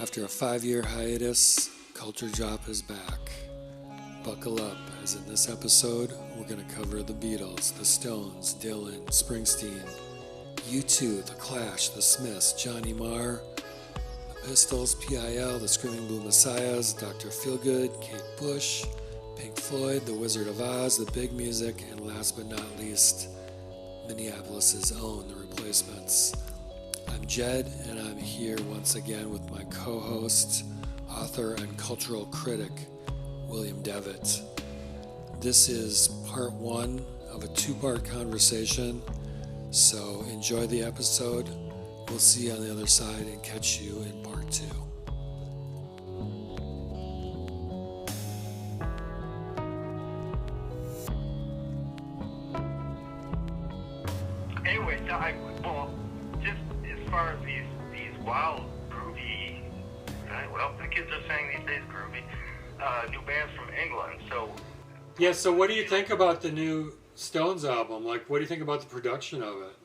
After a 5-year hiatus, Culture Drop is back. Buckle up, as in this episode, we're going to cover the Beatles, the Stones, Dylan, Springsteen, U2, The Clash, The Smiths, Johnny Marr, the Pistols, PIL, the Screaming Blue Messiahs, Dr. Feelgood, Kate Bush, Pink Floyd, The Wizard of Oz, The Big Music, and last but not least, Minneapolis' own, The Replacements. I'm Jed, and I'm here once again with my co-host, author and cultural critic, William Devitt. This is part one of a two-part conversation, so enjoy the episode. We'll see you on the other side and catch you in part two. Anyway, just as far as these wild, groovy, well, the kids are saying these days groovy, new bands from England, so... Yeah, so what do you think about the new Stones album? Like, what do you think about the production of it?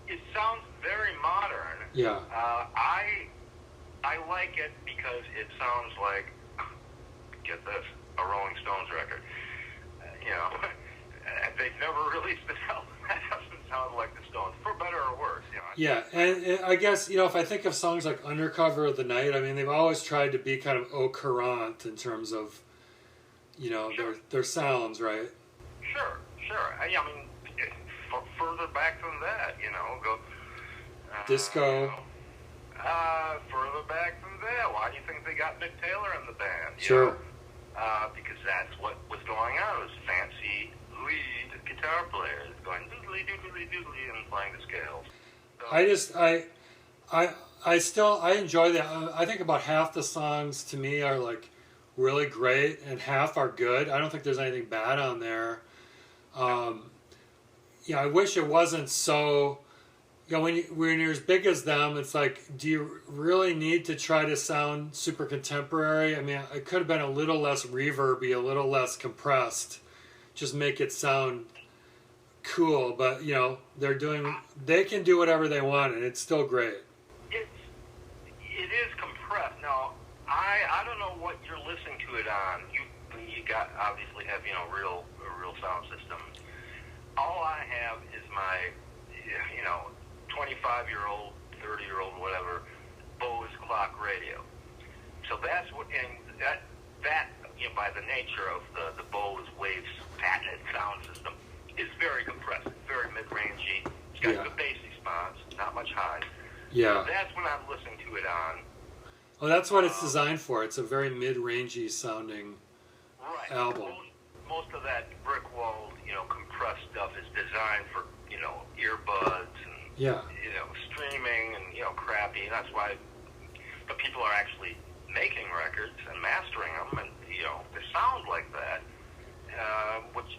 It sounds very modern. Yeah. I like it because it sounds like, get this, a Rolling Stones record. They've never released an album that doesn't sound like the Stones, for better or worse. Yeah, and I guess, if I think of songs like Undercover of the Night, I mean, they've always tried to be kind of au courant in terms of, Sure. their sounds, right? Sure. I mean, further back than that, go... Disco. Further back than that, why do you think they got Mick Taylor in the band? Sure. Because that's what was going on. It was fancy lead guitar players going doodly doodly doodly and playing the scales. So, I enjoy that. I think about half the songs to me are like really great and half are good. I don't think there's anything bad on there. I wish it wasn't so, when you're as big as them, it's like, do you really need to try to sound super contemporary? I mean, it could have been a little less reverby, a little less compressed, just make it sound cool. But, they can do whatever they want and it's still great. It is compressed. Now, I don't know what you're listening to it on. You got obviously have a real sound system. All I have is my 25-year-old, 30-year-old, whatever, Bose clock radio. So that's what, and that by the nature of the Bose Waves patented sound system, is very compressed, very mid-rangey. It's got good bass response, not much high. Yeah. So that's when I'm listening to it on. Oh, that's what it's designed for. It's a very mid-rangey sounding album. Most of that brick-walled, compressed stuff is designed for, earbuds and, streaming and, crappy. And that's why the people are actually making records and mastering them and, they sound like that, which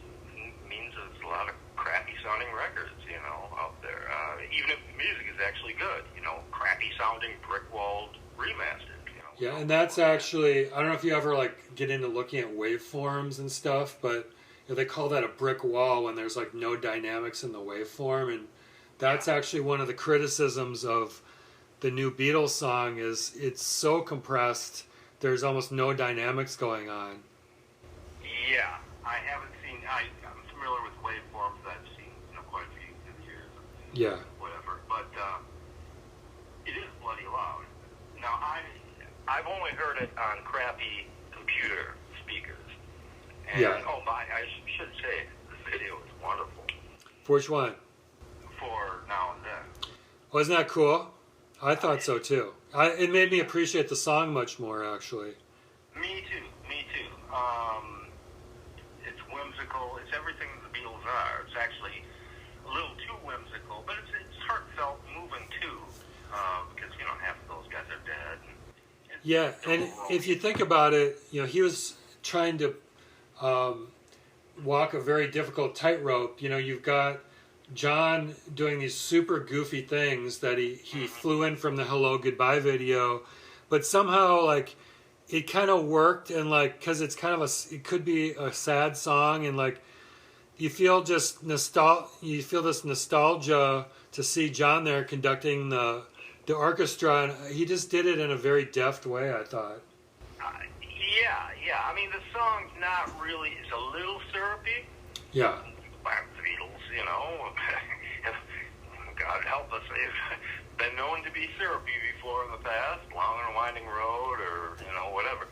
means there's a lot of crappy sounding records, out there. Even if the music is actually good, crappy sounding brick-walled remastered. Yeah, and that's actually, I don't know if you ever get into looking at waveforms and stuff, but they call that a brick wall when there's no dynamics in the waveform, and that's actually one of the criticisms of the new Beatles song is it's so compressed, there's almost no dynamics going on. Yeah, I haven't seen, I'm familiar with waveforms, I've seen quite a few through the years. Yeah. Whatever, but it is bloody loud. Now, I've only heard it on crappy computer speakers. And, I should say, the video is wonderful. For which one? For Now and Then. Wasn't that cool? I thought so too. It made me appreciate the song much more, actually. Me too. It's whimsical. It's everything the Beatles are. It's actually a little too whimsical, but it's heartfelt, moving too, because half of those guys are dead. Yeah, and if you think about it, he was trying to walk a very difficult tightrope. You've got John doing these super goofy things that he flew in from the Hello Goodbye video, but somehow it kind of worked, and because it's kind of it could be a sad song, and you feel just you feel this nostalgia to see John there conducting the the orchestra, and he just did it in a very deft way, I thought. Yeah. I mean, the song's not really, it's a little syrupy. Yeah. By the Beatles, you know. God help us. They've been known to be syrupy before in the past, Long and Winding Road or, you know, whatever.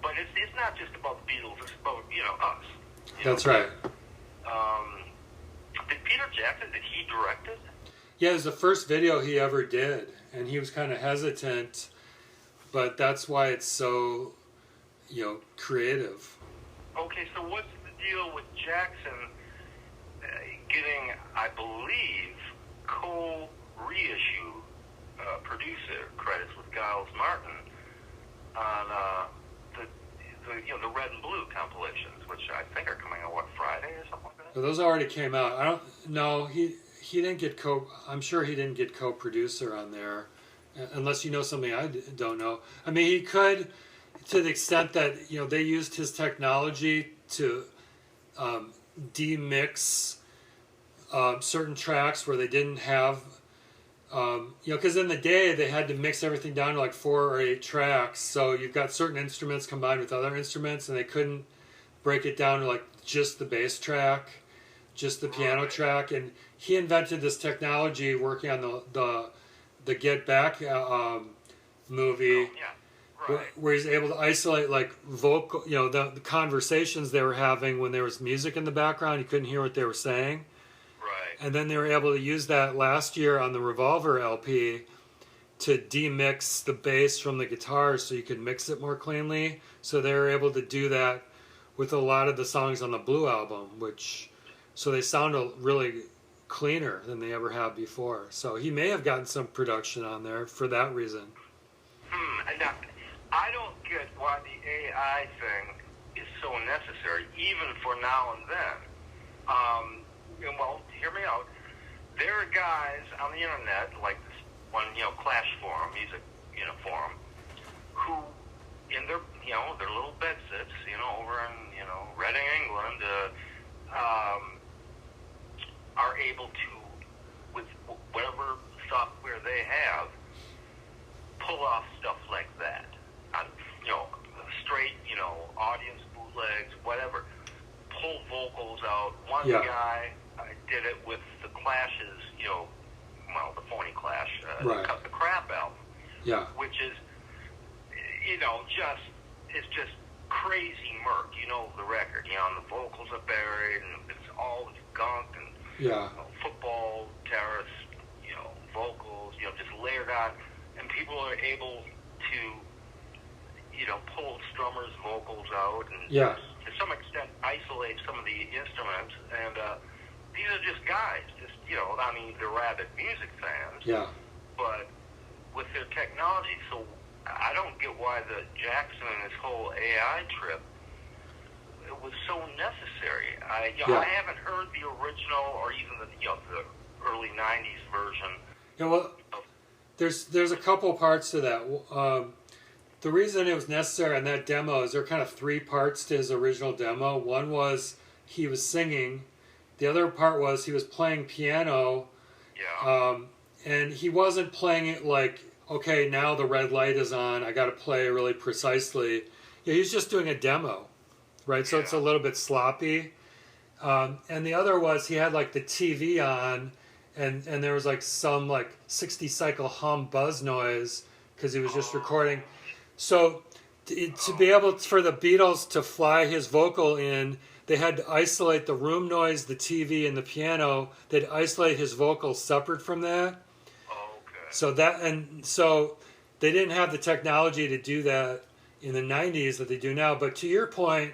But it's not just about the Beatles, it's about, you know, us. That's right. Did Peter Jackson, did he direct it? Yeah, it was the first video he ever did, and he was kind of hesitant, but that's why it's so, you know, creative. Okay, so what's the deal with Jackson getting, I believe, co-reissue producer credits with Giles Martin on the Red and Blue compilations, which I think are coming out, Friday or something like that? Well, those already came out. I don't know. He didn't get I'm sure he didn't get co-producer on there, unless you know something I don't know. I mean, he could, to the extent that, you know, they used his technology to demix certain tracks where they didn't have, you know, because in the day they had to mix everything down to like 4 or 8 tracks. So you've got certain instruments combined with other instruments, and they couldn't break it down to like just the bass track, just the piano track. And he invented this technology working on the Get Back movie. Oh, yeah. Right. Where he's able to isolate like vocal, you know, the conversations they were having when there was music in the background. You couldn't hear what they were saying. Right. And then they were able to use that last year on the Revolver LP to demix the bass from the guitars so you could mix it more cleanly. So they were able to do that with a lot of the songs on the Blue album, so they sound really cleaner than they ever have before. So he may have gotten some production on there for that reason. Now, I don't get why the AI thing is so necessary, even for now and then. Well, hear me out. There are guys on the internet, like this one, you know, Clash forum, music, you know, forum, who, in their, you know, their little bedsits, you know, over in, you know, Reading, England, are able to, with whatever software they have, pull off stuff like that. You know, straight, you know, audience bootlegs, whatever. Pull vocals out. One guy did it with the Clash's, you know, well, the phony Clash, Cut the Crap album. Yeah. Which is, you know, it's just crazy murk. You know the record, you know, and the vocals are buried, and it's all this gunk, and you know, football, terrace, you know, vocals, you know, just layered on, and people are able to, you know, pull Strummer's vocals out, and to some extent isolate some of the instruments, and these are just guys, you know, I mean, they're rabid music fans, but with their technology, so I don't get why the Jackson and his whole AI trip, it was so necessary. I haven't heard the original or even the early '90s version. Yeah, well, there's a couple parts to that. The reason it was necessary on that demo is there are kind of 3 parts to his original demo. One was he was singing. The other part was he was playing piano. Yeah. And he wasn't playing it like, okay, now the red light is on, I got to play really precisely. Yeah, he's just doing a demo, right? So it's a little bit sloppy. And the other was he had like the TV on, and there was like some like 60 cycle hum buzz noise because he was just recording. So to be able for the Beatles to fly his vocal in, they had to isolate the room noise, the TV, and the piano. They'd isolate his vocal separate from that. So they didn't have the technology to do that in the 90s that they do now. But to your point,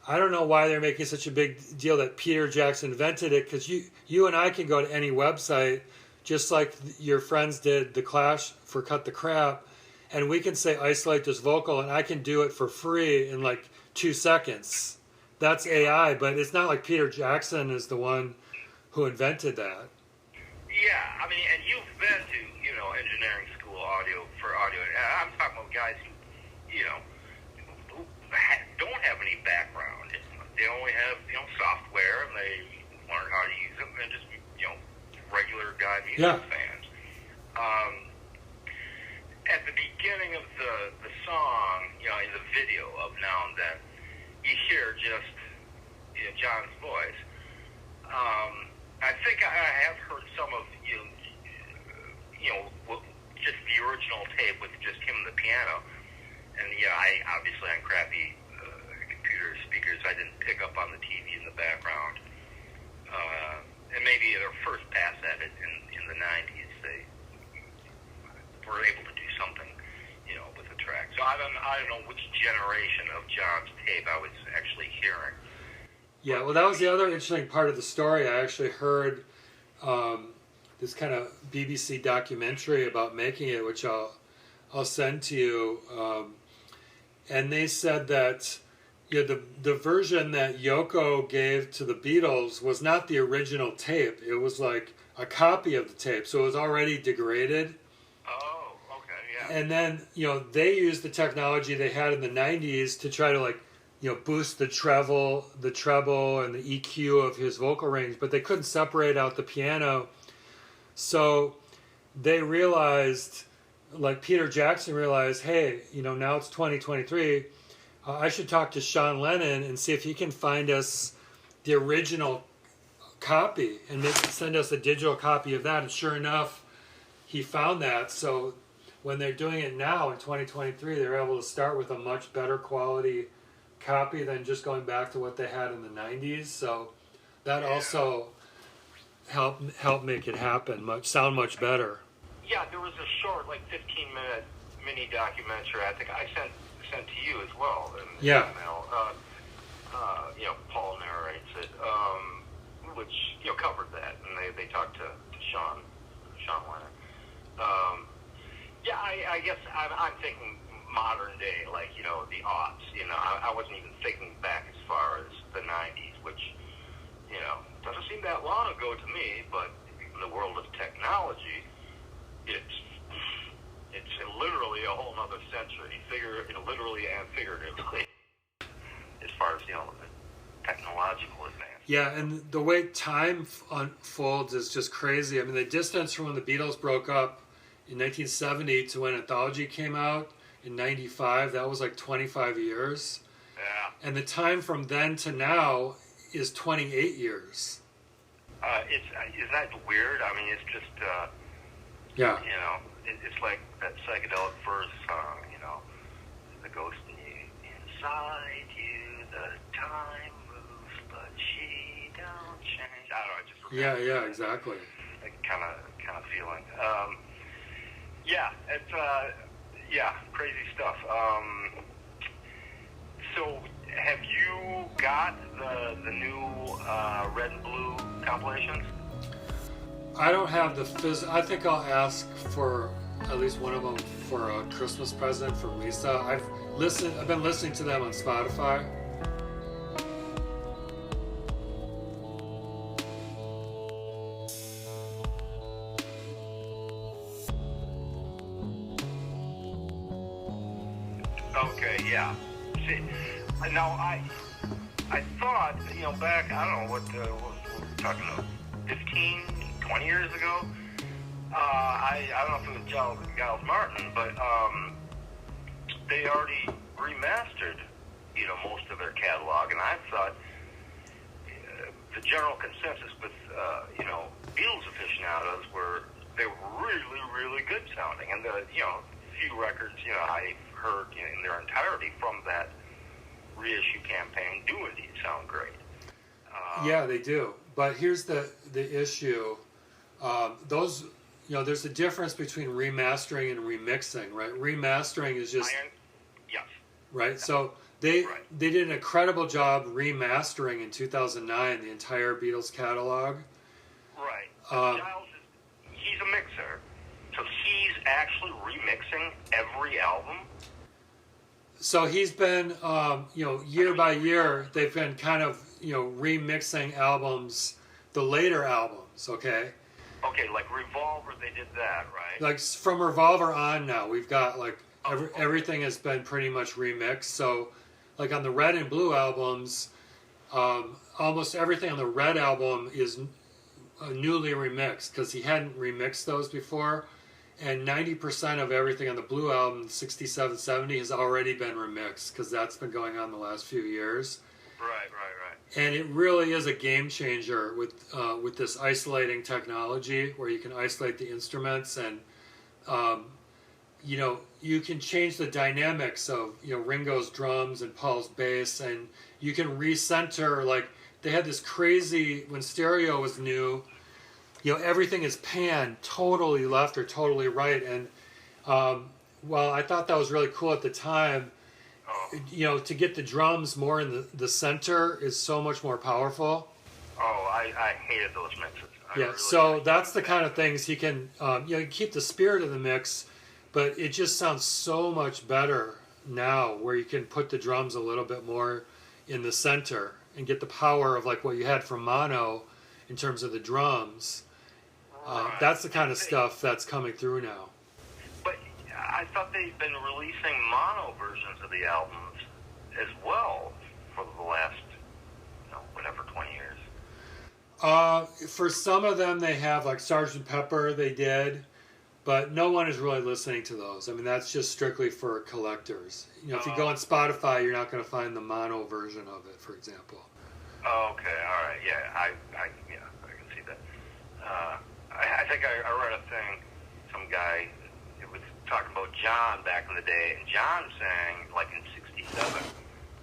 I don't know why they're making such a big deal that Peter Jackson invented it, because you and I can go to any website, just like your friends did the Clash for Cut the Crap, and we can say isolate this vocal, and I can do it for free in like 2 seconds. That's AI, but it's not like Peter Jackson is the one who invented that. Yeah, I mean, and you've been to, you know, engineering school for audio. I'm talking about guys who, you know, who don't have any background. They only have, you know, software, and they learn how to use it, and they're just, you know, regular guy music fans. At the beginning of the song, in the video of Now and Then, you hear just John's voice. I think I have heard some of just the original tape with just him and the piano, and I obviously on crappy computer speakers, I didn't pick up on the TV in the background, and maybe their first pass at it in the '90s, they were able to do something, with the track. So I don't know which generation of John's tape I was actually hearing. Yeah, well, that was the other interesting part of the story. I actually heard this kind of BBC documentary about making it, which I'll send to you. And they said that the version that Yoko gave to the Beatles was not the original tape. It was like a copy of the tape, so it was already degraded. Oh, okay, yeah. And then they used the technology they had in the '90s to try to boost the treble and the EQ of his vocal range, but they couldn't separate out the piano. So they realized, Peter Jackson realized, hey, now it's 2023, I should talk to Sean Lennon and see if he can find us the original copy and send us a digital copy of that. And sure enough, he found that. So when they're doing it now in 2023, they're able to start with a much better quality copy than just going back to what they had in the '90s. So that also helped make it happen, sound much better. Yeah, there was a short, 15-minute mini documentary. I think I sent to you as well. And, yeah. Paul narrates it, which covered that, and they talked to Sean Lennon. Yeah, I guess I'm thinking modern day, the aughts. I wasn't even thinking back as far as the '90s, which doesn't seem that long ago to me. But in the world of technology, it's literally a whole other century, literally and figuratively, as far as the technological advance. Yeah, and the way time unfolds is just crazy. I mean, the distance from when the Beatles broke up in 1970 to when Anthology came out in '95, that was 25 years. Yeah. And the time from then to now is 28 years. Isn't that weird? I mean, it's just, yeah. It's like that psychedelic verse song, the ghost inside you, the time moves, but she don't change. I don't know, I just remember. Yeah, exactly. That kind of feeling. It's, crazy stuff. So, have you got the new Red and Blue compilations? I don't have the I think I'll ask for at least one of them for a Christmas present from Lisa. I've been listening to them on Spotify. Okay, yeah. See, now I thought, back, I don't know what we're talking about, 15, 20 years ago. I don't know if it was Giles Martin, but they already remastered, most of their catalog, and I thought the general consensus with, Beatles aficionados they were really, really good sounding, and the, few records, I heard in their entirety from that reissue campaign do indeed sound great. Yeah, they do. But here's the issue. Those, there's a difference between remastering and remixing, right? Remastering is just... Yes. Right? So they did an incredible job remastering in 2009 the entire Beatles catalog. Right. Giles, he's a mixer. So he's actually remixing every album? So he's been, year by year, they've been kind of, remixing albums, the later albums, okay? Okay, like Revolver, they did that, right? Like from Revolver on now, we've got everything has been pretty much remixed. So, like on the Red and Blue albums, almost everything on the Red album is newly remixed because he hadn't remixed those before. And 90% of everything on the Blue album, 67, 70, has already been remixed because that's been going on the last few years. Right. And it really is a game changer with this isolating technology where you can isolate the instruments and, you can change the dynamics of, Ringo's drums and Paul's bass, and you can recenter, like, they had this crazy, when stereo was new, everything is panned totally left or totally right. And, I thought that was really cool at the time. To get the drums more in the center is so much more powerful. Oh, I hated those mixes. So that's the kind of things he can, keep the spirit of the mix, but it just sounds so much better now where you can put the drums a little bit more in the center and get the power of like what you had from mono in terms of the drums. That's the kind of stuff that's coming through now. But I thought they'd been releasing mono versions of the albums as well for the last, 20 years. For some of them they have, like Sgt. Pepper they did, but no one is really listening to those. I mean, that's just strictly for collectors. If you go on Spotify, you're not going to find the mono version of it, for example. Okay, all right, yeah, I can see that. I think I read a thing, some guy, it was talking about John back in the day, and John sang, like in 67,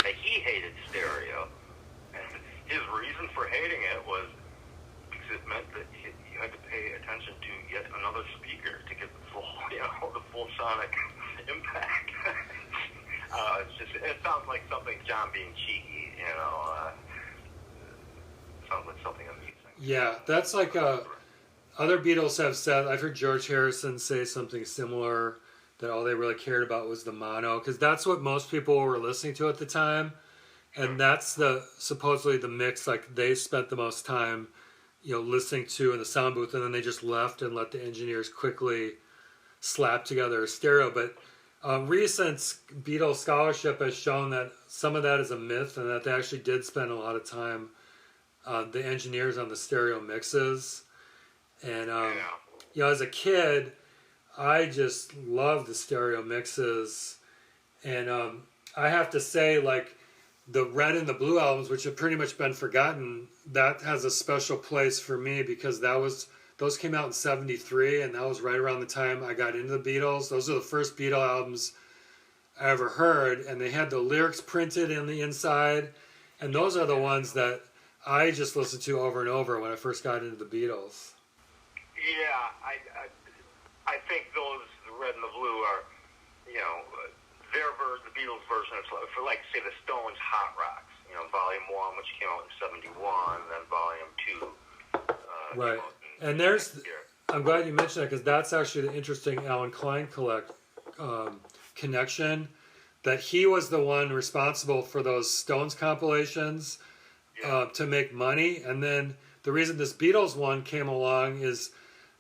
that he hated stereo, and his reason for hating it was because it meant that you had to pay attention to yet another speaker to get the full, the full sonic impact. It sounds like something John being cheeky, sounds like something amusing. Yeah, that's like other Beatles have said. I've heard George Harrison say something similar, that all they really cared about was the mono, because that's what most people were listening to at the time, and that's supposedly the mix like they spent the most time listening to in the sound booth, and then they just left and let the engineers quickly slap together a stereo. But recent Beatles scholarship has shown that some of that is a myth, and that they actually did spend a lot of time, the engineers, on the stereo mixes. And as a kid, I just loved the stereo mixes, and I have to say, like, the Red and the Blue albums, which have pretty much been forgotten, that has a special place for me because those came out in 73, and that was right around the time I got into the Beatles. Those are the first Beatle albums I ever heard, and they had the lyrics printed in the inside, and those are the ones that I just listened to over and over when I first got into the Beatles. Yeah, I think those, the Red and the Blue, are, the Beatles version of, for, like, say, the Stones' Hot Rocks, Volume 1, which came out in 71, and then Volume 2. Right. And I'm glad you mentioned that, because that's actually the interesting Alan Klein connection, that he was the one responsible for those Stones compilations to make money. And then the reason this Beatles one came along is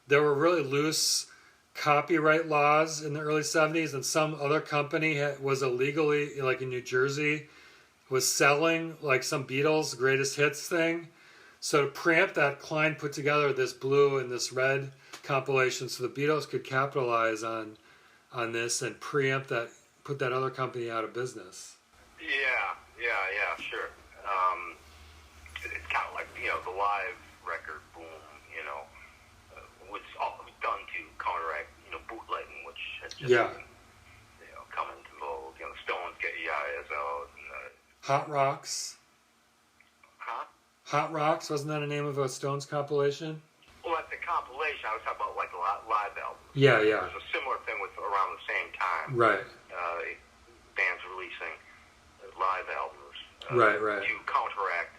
there were really loose copyright laws in the early 70s, and some other company was illegally, like in New Jersey, was selling like some Beatles greatest hits thing. So to preempt that, Klein put together this Blue and this Red compilation so the Beatles could capitalize on this and preempt that, put that other company out of business. Yeah, sure. It's kind of like, the live record boom, was all done to counteract, bootlegging, which has just come into vogue. The Stones get hiatus out. And, Hot Rocks. Huh? Hot Rocks, wasn't that a name of a Stones compilation? Well, that's a compilation. I was talking about like a live album. Yeah. There's a similar thing with around the same time. Right. Bands releasing live albums. Right. To counteract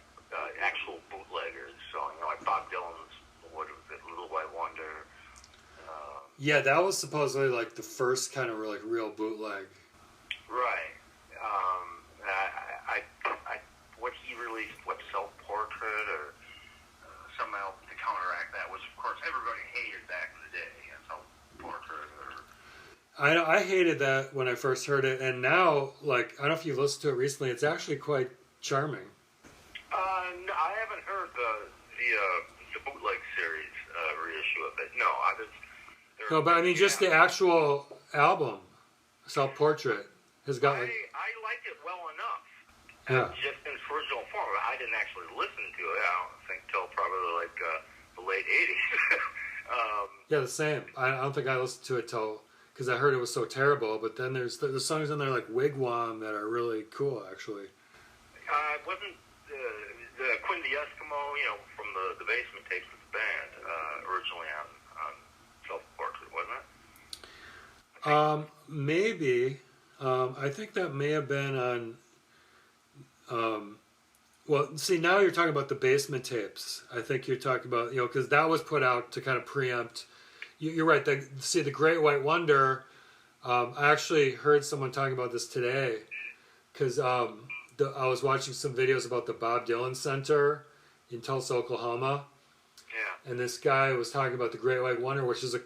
actual bootleggers. So, like Bob Dylan's, what was it, Little White Wonder. Yeah, that was supposedly like the first kind of like real bootleg. Right. What he released, Self-Portrait or some album to counteract that was, of course, everybody hated back in the day. Self-Portrait or... I hated that when I first heard it, and now, like, I don't know if you've listened to it recently, it's actually quite charming. No, I haven't heard the bootleg series reissue of it. No, there No, but I mean, just the actual album, Self-Portrait, has got like... I like it well enough. Yeah. Just in its original form. I didn't actually listen to it, I don't think, till probably like the late 80s. Yeah, the same. I don't think I listened to it till... Because I heard it was so terrible, but then there's the songs in there like Wigwam that are really cool, actually. Wasn't the Quinn the Eskimo, from the Basement Tapes of the band, originally on Self-Portrait, wasn't it? Maybe. I think that may have been on... well, see, now you're talking about the Basement Tapes. I think you're talking about, because that was put out to kind of preempt... You're right. The Great White Wonder, I actually heard someone talking about this today, because I was watching some videos about the Bob Dylan Center in Tulsa, Oklahoma. Yeah. And this guy was talking about the Great White Wonder, which is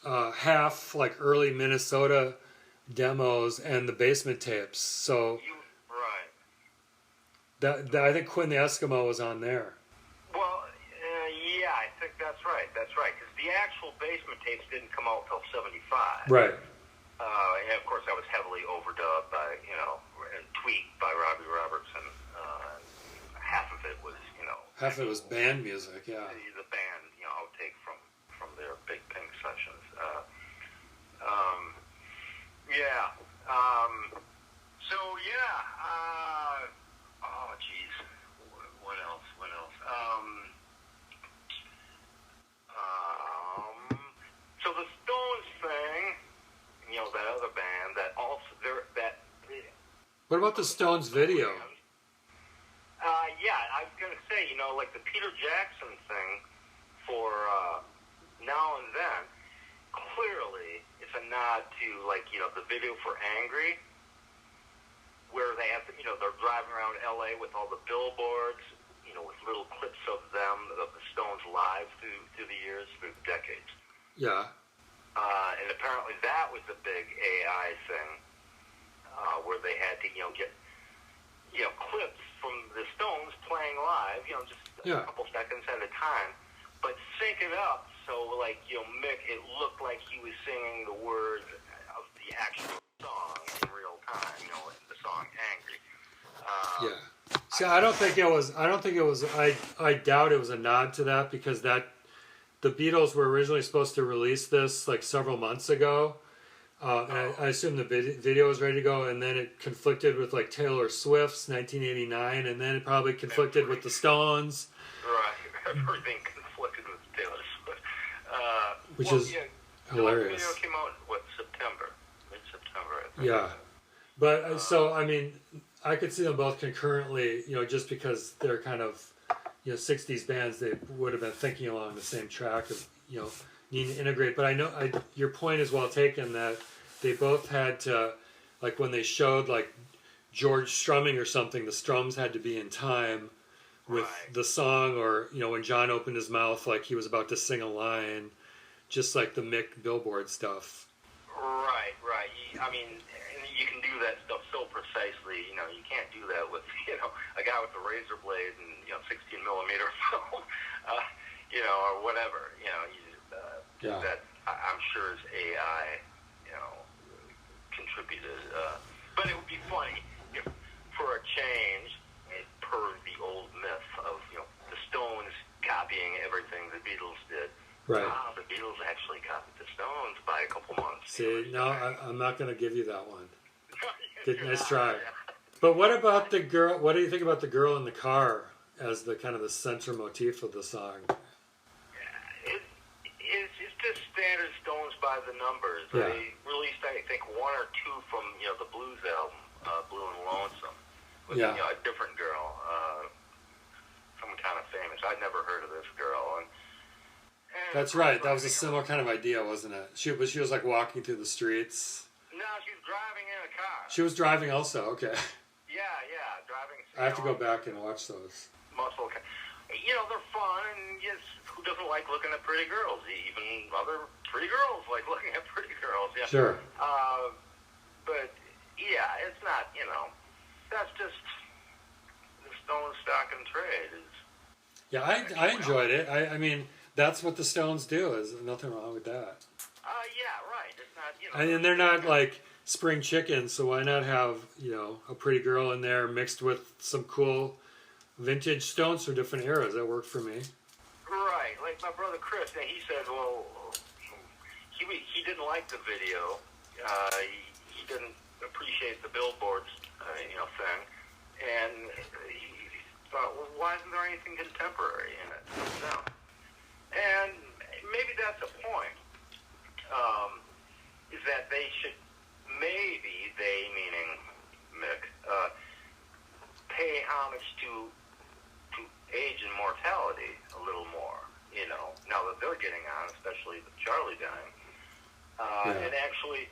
a half like early Minnesota demos and the Basement Tapes. So right. That I think Quinn the Eskimo was on there. Well, yeah, I think that's right. That's right, because the actual Basement Tapes didn't come out till '75. Right. And of course, that was heavily overdubbed by, and tweaked by Robbie Robertson. Half of it was, half of it was band music, yeah. The band, outtake from their Big Pink sessions. Yeah. So yeah. Oh, geez. What else? So the Stones thing, that other band, that also that. What about the Stones video? Yeah, I was gonna say, like the Peter Jackson thing for Now and Then. Clearly, it's a nod to the video for Angry, where they have they're driving around L.A. with all the billboards, with little clips of them, of the Stones live through the years, through the decades. Yeah. And apparently that was the big AI thing, where they had to, get, clips from the Stones playing live, just a couple seconds at a time, but sync it up so, Mick, it looked like he was singing the words of the actual song in real time, the song Angry. Yeah. See, I doubt it was a nod to that, because the Beatles were originally supposed to release this several months ago. And I assume the video was ready to go, and then it conflicted with Taylor Swift's 1989, and then it probably conflicted with the Stones. Right. Everything conflicted with Taylor Swift. Which is hilarious. The video came out September, mid-September, I think. Yeah. But so I mean, I could see them both concurrently, just because they're kind of 60s bands, they would have been thinking along the same track of needing to integrate. But I know your point is well taken, that they both had to, when they showed George strumming or something, the strums had to be in time with the song, or when John opened his mouth like he was about to sing a line, just like the Mick Billboard stuff. Right. I mean, you can do that stuff so precisely. You can't do that with a guy with a razor blade and 16 millimeter film, or whatever. That I'm sure is AI, contributed. But it would be funny if, for a change, per the old myth of the Stones copying everything the Beatles did. Right. The Beatles actually copied the Stones by a couple months. See, no, I'm not going to give you that one. Nice try. But what about the girl? What do you think about the girl in the car as the kind of the center motif of the song? It's just standard Stones by the numbers. Yeah. They released, I think, one or two from the blues album, Blue and Lonesome, with a different girl, someone kind of famous. I'd never heard of this girl, and that's right. That was a similar kind of idea, wasn't it? She was walking through the streets. No, she was driving in a car. She was driving also. Okay. Yeah, driving. I have to go back and watch those. Muscle. They're fun, and yes, who doesn't like looking at pretty girls? Even other pretty girls like looking at pretty girls. Yeah. Sure. But yeah, it's not. That's just the Stones stock and trade. Yeah, I enjoyed it. I mean, that's what the Stones do. There's nothing wrong with that. And they're not like spring chickens, so why not have, a pretty girl in there mixed with some cool vintage Stones from different eras? That worked for me. Right, like my brother Chris, he said, well, he didn't like the video. He didn't appreciate the billboards, thing, and he thought, well, why isn't there anything contemporary in it? No. And maybe that's the point. Is that they should, maybe they, meaning Mick, pay homage to age and mortality a little more, now that they're getting on, especially with Charlie dying, and actually,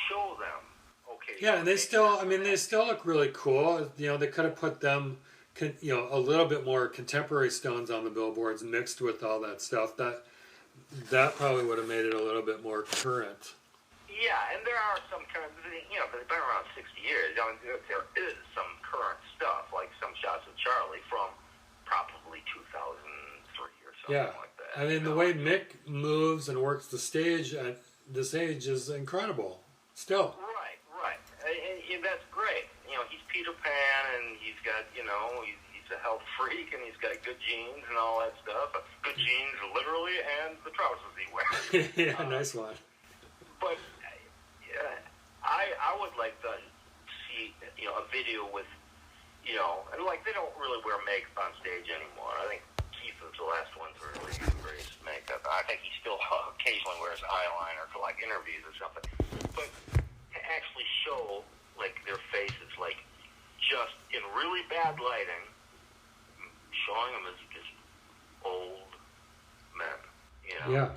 show them, okay. Yeah, and they still look really cool. They could have put them, a little bit more contemporary Stones on the billboards mixed with all that stuff. That probably would have made it a little bit more current. Yeah, and there are some current, they've been around 60 years. There is some current stuff, like some shots of Charlie from probably 2003 or something like that. I mean, the way Mick moves and works the stage at this age is incredible, still. Right. And that's great. He's Peter Pan, and he's got, he's a health freak, and he's got good genes and all that stuff. Good genes, literally, and the trousers he wears. Yeah, nice one. But I would like to see, a video with, and like they don't really wear makeup on stage anymore. I think Keith was the last one to really embrace makeup. I think he still occasionally wears eyeliner for like interviews or something. But to actually show like their faces, like just in really bad lighting, showing them as just old men, Yeah.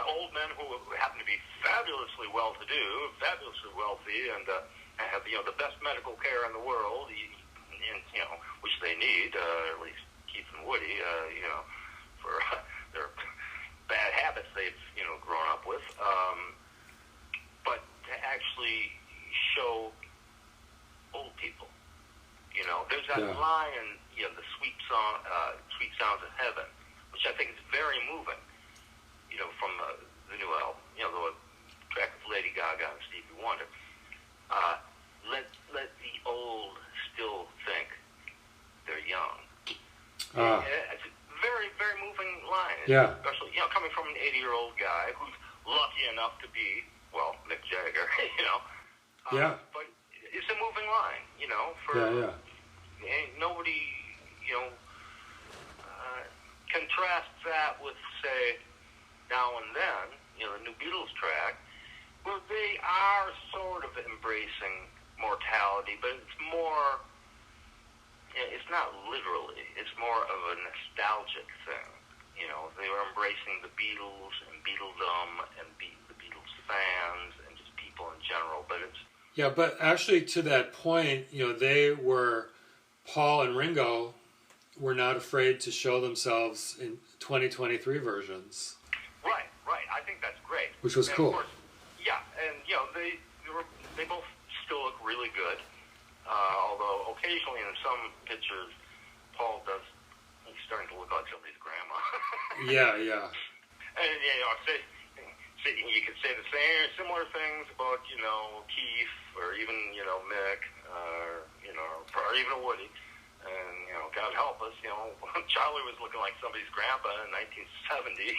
Old men who happen to be fabulously well-to-do, fabulously wealthy, and have the best medical care in the world, which they need, at least Keith and Woody, for their bad habits they've grown up with. But to actually show old people, there's that line in the Sweet Sounds of Heaven, which I think is very moving. From the new album, the track with Lady Gaga and Stevie Wonder. Let the old still think they're young. It's a very, very moving line. Yeah. Especially, coming from an 80-year-old guy who's lucky enough to be, Mick Jagger, Yeah. But it's a moving line, Ain't nobody, contrast that with, say, Now and Then, the new Beatles track, where they are sort of embracing mortality, but it's more, it's not literally, it's more of a nostalgic thing. They were embracing the Beatles and Beatledom and the Beatles fans and just people in general, but it's... Yeah, but actually to that point, Paul and Ringo were not afraid to show themselves in 2023 versions. Right. I think that's great. Which was cool. Of course, yeah, and they both still look really good. Although occasionally in some pictures, he's starting to look like somebody's grandma. Yeah. And you could say the similar things about Keith or even Mick or even Woody. And God help us, Charlie was looking like somebody's grandpa in 1970.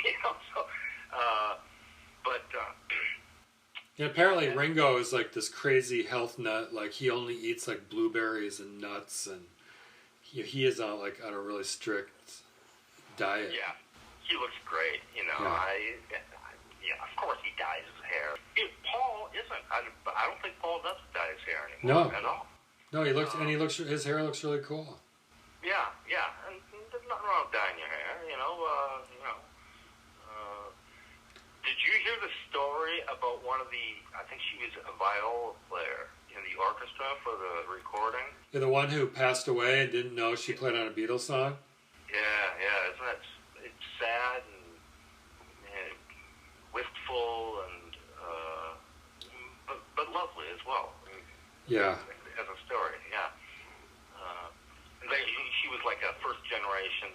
Apparently Ringo is like this crazy health nut. Like he only eats like blueberries and nuts, and he is on a really strict diet. Yeah, he looks great. Of course he dyes his hair. Paul isn't. I don't think Paul does dye his hair anymore at all. No, his hair looks really cool. Yeah, and there's nothing wrong with dyeing your hair. Did you hear the story about one of I think she was a viola player in the orchestra for the recording? Yeah, the one who passed away and didn't know she played on a Beatles song? Yeah, isn't that, it's sad and wistful and, but lovely as well. Yeah. As a story, yeah. She was like a first generation,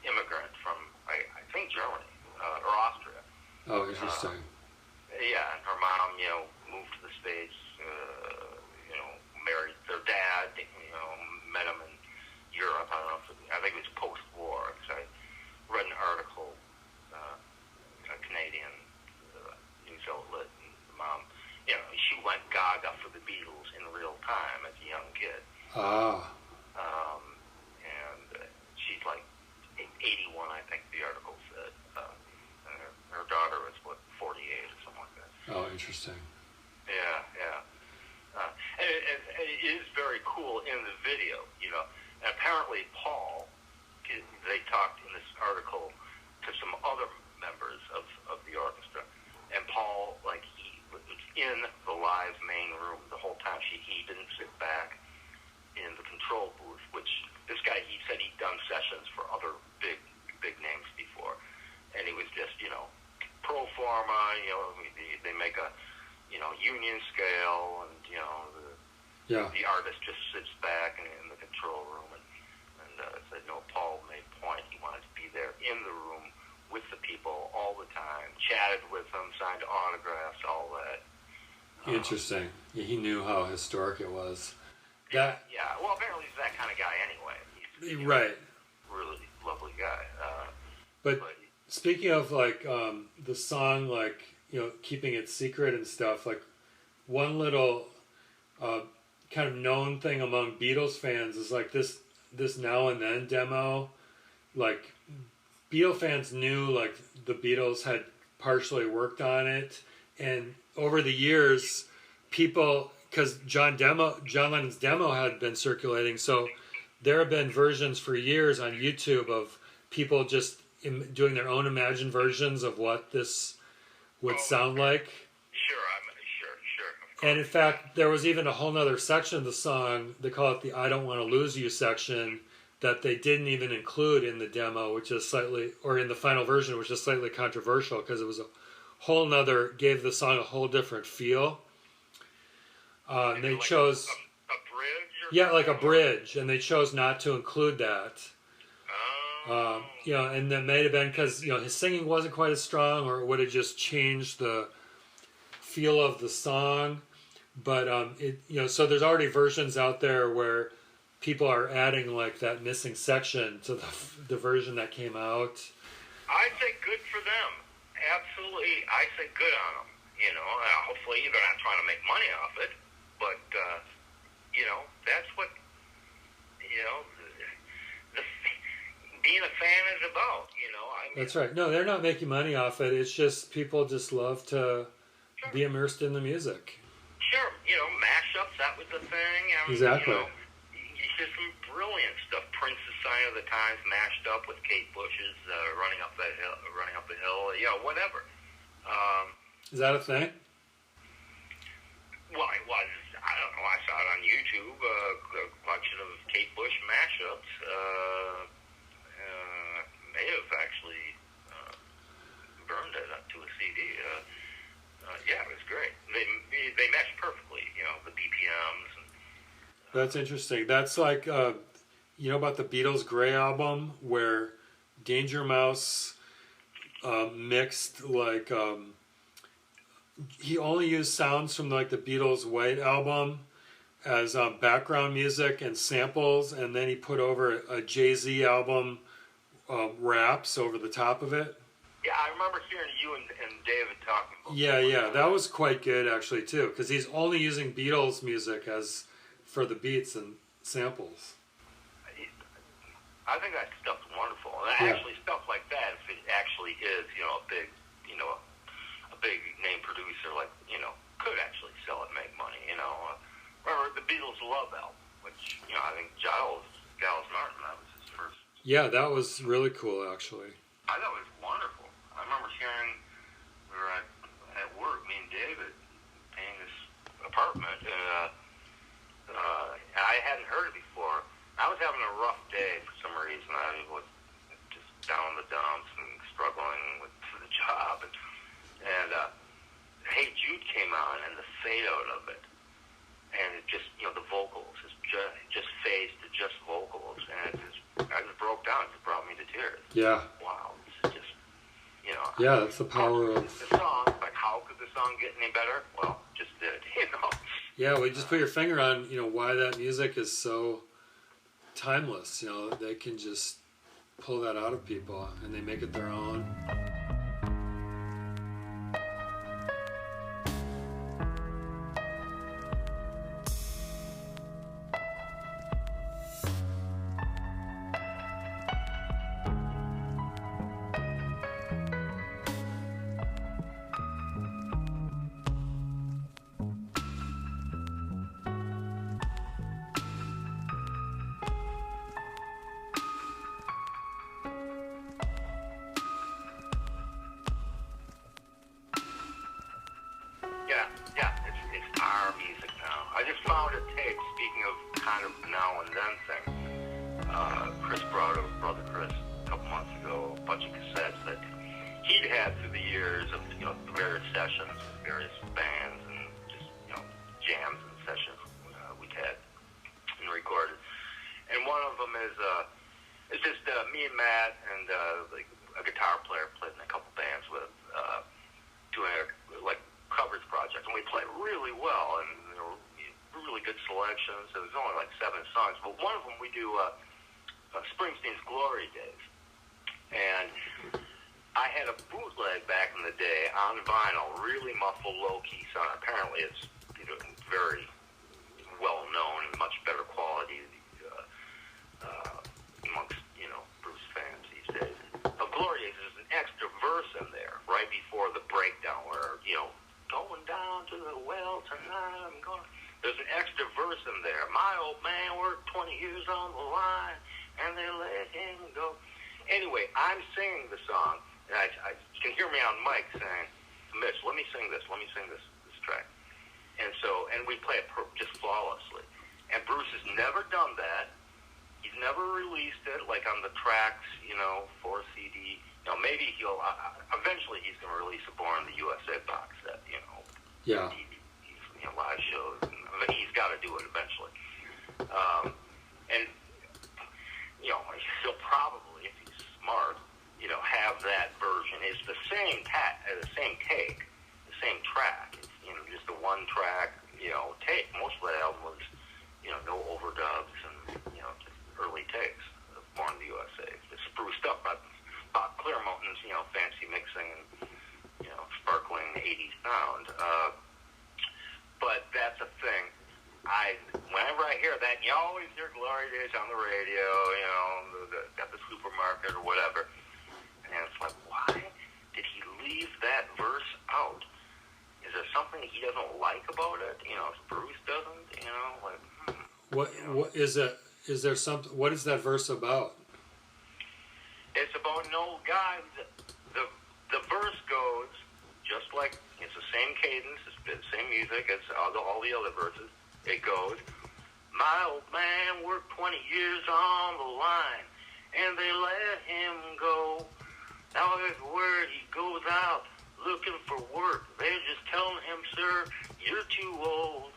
immigrant from, I think, Germany or Austria. Oh, interesting. yeah, and her mom, moved to the States, married their dad, met him in Europe. I don't know I think it was post-war, because I read an article, a Canadian news outlet, and the mom, she went gaga for the Beatles in real time as a young kid. Ah. And she's like 81, I think the article said. And her daughter was, 48 or something like that. Oh, interesting. Yeah. And it is very cool in the video, And apparently Paul, they talked in this article to some other members of the orchestra, and Paul, he was in the live main room the whole time. He didn't sit back in the control booth, which this guy, he said he'd done sessions for other big names before, and he was just, pro forma, they make a, union scale, and, the artist just sits back in the control room, and said, no, Paul made point. He wanted to be there in the room with the people all the time, chatted with them, signed autographs, all that. Interesting. He knew how historic it was. Yeah. Well, apparently he's that kind of guy anyway. He's right. Really lovely guy. But speaking of the song, keeping it secret and stuff, one little kind of known thing among Beatles fans is this Now and Then demo. Beatle fans knew the Beatles had partially worked on it, and over the years, people, because John Lennon's demo had been circulating, so there have been versions for years on YouTube of people just doing their own imagined versions of what this would sound like. Sure. And in fact, there was even a whole nother section of the song, they call it the I Don't Want to Lose You section, that they didn't even include in the demo, which is or in the final version, which is slightly controversial, because it was gave the song a whole different feel. And they chose... A bridge? Yeah, like a bridge, and they chose not to include that. And that may have been because his singing wasn't quite as strong, or it would have just changed the feel of the song. But so there's already versions out there where people are adding that missing section to the version that came out. I say good for them. Absolutely, I say good on them. Hopefully they're not trying to make money off it, but that's what being a fan is about. That's right. No, they're not making money off it. It's just people just love to be immersed in the music. Sure, mashups, that was the thing. Exactly. It's just some brilliant stuff. Prince's Sign of the Times mashed up with Kate Bush's Running Up the Hill, whatever. Is that a thing? Well, it was. I don't know. I saw it on YouTube, a collection of Kate Bush mashups. May have actually burned it to a CD. Yeah, it was great. They meshed perfectly, the BPMs. That's interesting. That's about the Beatles' Grey album, where Danger Mouse mixed he only used sounds from the Beatles' White album as background music and samples, and then he put over a Jay-Z album raps over the top of it. Yeah, I remember hearing you and David talking about Yeah, that was quite good actually too, because he's only using Beatles music as for the beats and samples. I think that stuff's wonderful, and actually stuff like that, if it actually is, a big name producer, could actually sell it, and make money. Remember the Beatles' Love album, which I think Giles Martin, that was his first. Yeah, that was really cool actually. I thought it was wonderful. I remember hearing, we were at work, me and David, paying this apartment, and I hadn't heard it before. I was having a rough day for some reason. I was just down in the dumps and struggling for the job, and Hey Jude came on, and the fade out of it, and it just, the vocals, just fades to just vocals, and I just broke down. It brought me to tears. Yeah. Wow. It's just, Yeah, that's the power of... The song, how could the song Yeah, well, you just put your finger on, why that music is so timeless. They can just pull that out of people and they make it their own. There's only like 7 songs, but one of them we do Springsteen's Glory Days. And I had a bootleg back in the day on vinyl, really muffled, low-key sound. Apparently it's very well-known and much better quality amongst, Bruce fans these days. Glory Days, there's an extra verse in there right before the breakdown where, going down to the well tonight, I'm going. There's an extra verse in there. My old man worked 20 years on the line, and they let him go. Anyway, I'm singing the song, and you can hear me on mic saying, Mitch, let me sing this track. And we play it just flawlessly. And Bruce has never done that. He's never released it, like on the tracks, for CD. Maybe eventually he's going to release a Born in the USA box set, Yeah. Live shows. He's got to do it eventually. And, he'll probably, if he's smart, have that version. It's the same take, the same track. It's, just a one track, take. Most of that album was, no overdubs and, just early takes of Born in the USA. It's spruced up by Bob Clearmountain's, fancy mixing and, sparkling 80s sound. But that's a thing. Whenever I hear that, you always hear Glory Days on the radio, at the supermarket or whatever. And it's like, why did he leave that verse out? Is there something he doesn't like about it? If Bruce doesn't, What is it? Is there something? What is that verse about? It's about an old guy. The verse goes just like it's the same cadence, it's the same music, it's all the other verses. It goes, my old man worked 20 years on the line, and they let him go. Now everywhere he goes out looking for work, they're just telling him, sir, you're too old.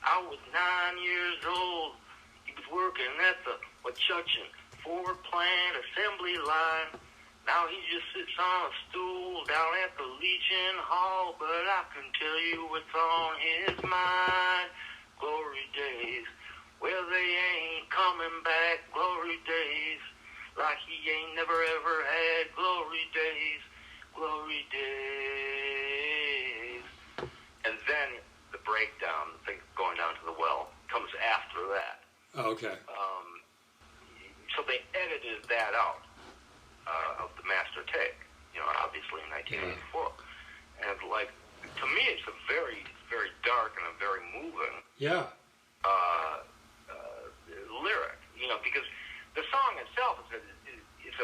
I was 9 years old. He was working at the Wachutchin Ford plant assembly line. Now he just sits on a stool down at the Legion Hall, but I can tell you what's on his mind. Glory days, well they ain't coming back. Glory days, like he ain't never ever had. Glory days, glory days. And then the breakdown, the thing going down to the well, comes after that. Oh, okay. So they edited that out of the master take, obviously in 1984. And to me, it's a very, very dark and a very moving lyric, because the song itself it's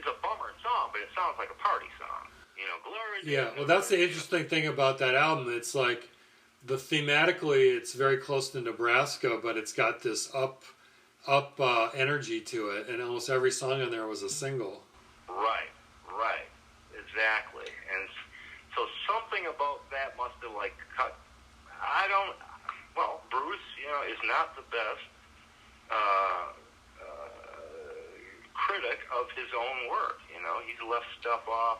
a bummer song, but it sounds like a party song, Glory. Yeah, well, that's the interesting thing about that album. It's like, thematically, it's very close to Nebraska, but it's got this up energy to it, and almost every song on there was a single. Right, exactly. And so something about that must have cut. Bruce, is not the best critic of his own work. He's left stuff off,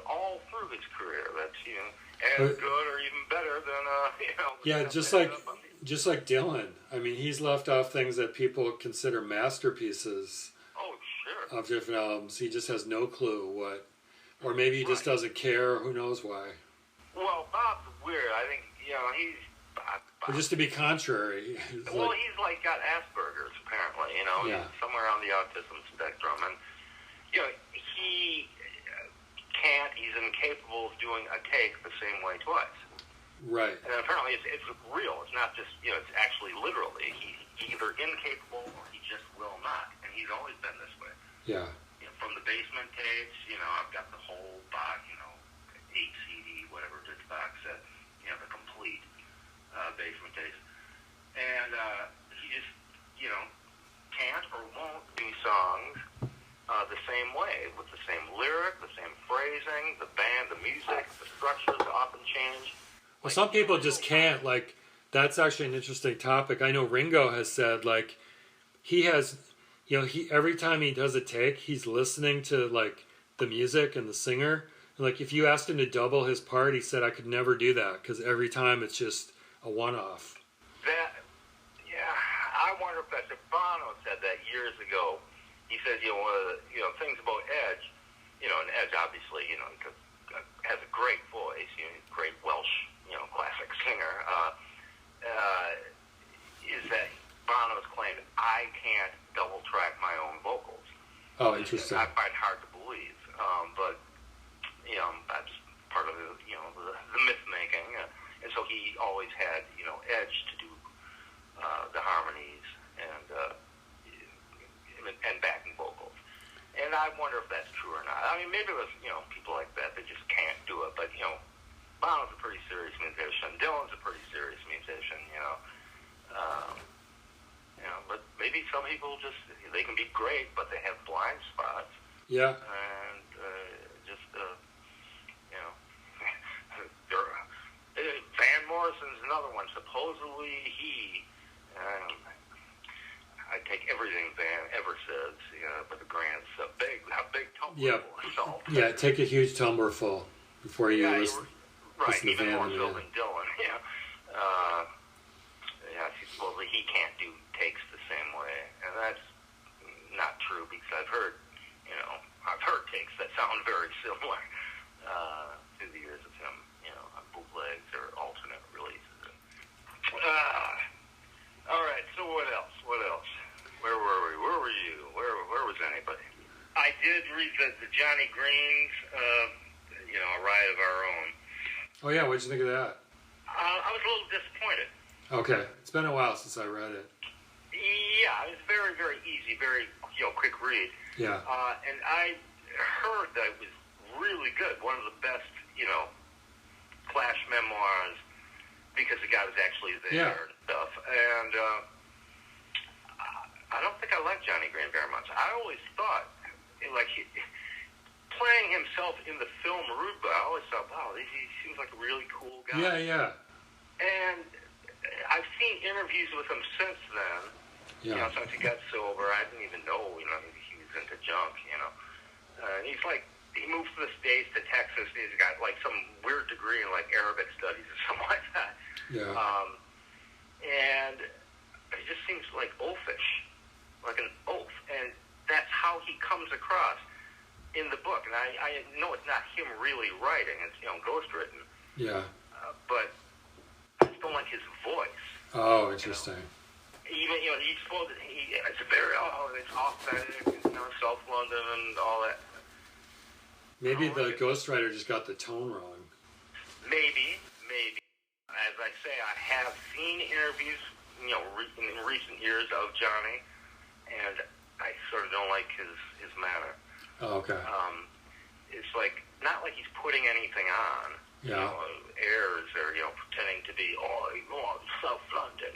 all through his career. That's as good or even better than Yeah, just like Dylan. I mean, he's left off things that people consider masterpieces. Oh, sure. Of different albums. He just has no clue what, or maybe he just doesn't care. Who knows why? Well, Bob's weird. I think he's. But just to be contrary. He's got Asperger's apparently. He's somewhere on the autism spectrum, and he can't. He's incapable of doing a take the same way twice. Right. And apparently it's real. It's not just, it's actually literally. He's either incapable or he just will not. And he's always been this way. Yeah. From the basement tapes, I've got the whole box, 8 CD, whatever it is, box set, the complete basement tapes. And he just, can't or won't do songs the same way, with the same lyric, the same phrasing, the band, the music, the structures often change. Well, some people just can't. Like, that's actually an interesting topic. I know Ringo has said, like, he has, every time he does a take, he's listening to, like, the music and the singer. And, like, if you asked him to double his part, he said, I could never do that because every time it's just a one-off. I wonder if that's if Bono said that years ago. He said, one of the, things about Edge, and Edge obviously, has a great voice, great Welsh, classic singer, is that Bono's claimed I can't double track my own vocals. Oh, interesting. I find it hard to believe, but that's part of the myth making, and so he always had Edge to do the harmonies and backing vocals. And I wonder if that's true or not. I mean, maybe there's people like that just can't do it, but Bono's a pretty serious musician. Dylan's a pretty serious musician, but maybe some people they can be great, but they have blind spots. Yeah. And Van Morrison's another one. Supposedly I take everything Van ever says, but the grant's a big tumbler full of salt. Yeah, take a huge tumbler full before you listen. Right, even more so than Dylan. Supposedly he can't do takes the same way, and that's not true because I've heard takes that sound very similar through the years of him, on bootlegs or alternate releases. All right, so what else? Where were we? Where were you? Where was anybody? I did read the Johnny Green's, A Ride of Our Own. Oh, yeah, what'd you think of that? I was a little disappointed. Okay, it's been a while since I read it. Yeah, it was very, very easy, very, quick read. Yeah. And I heard that it was really good, one of the best, Clash memoirs, because the guy was actually there and stuff. And I don't think I like Johnny Green very much. I always thought, playing himself in the film Rude Boy, I always thought, wow, he seems like a really cool guy. Yeah, yeah. And I've seen interviews with him since then. Yeah. Since he got sober, I didn't even know, maybe he was into junk, And he's he moved from the States to Texas, and he's got, some weird degree in, Arabic studies or something like that. Yeah. And he just seems oafish, like an oaf. And that's how he comes across in the book. And I know it's not him really writing, it's, ghostwritten. Yeah. But I just don't like his voice. Oh, interesting. Even, he's supposed to, it's very, it's authentic, South London and all that. Maybe the ghostwriter just got the tone wrong. Maybe. As I say, I have seen interviews, in recent years of Johnny, and I sort of don't like his manner. Oh, okay. It's not like he's putting anything on. Yeah. Airs or, pretending to be, South London,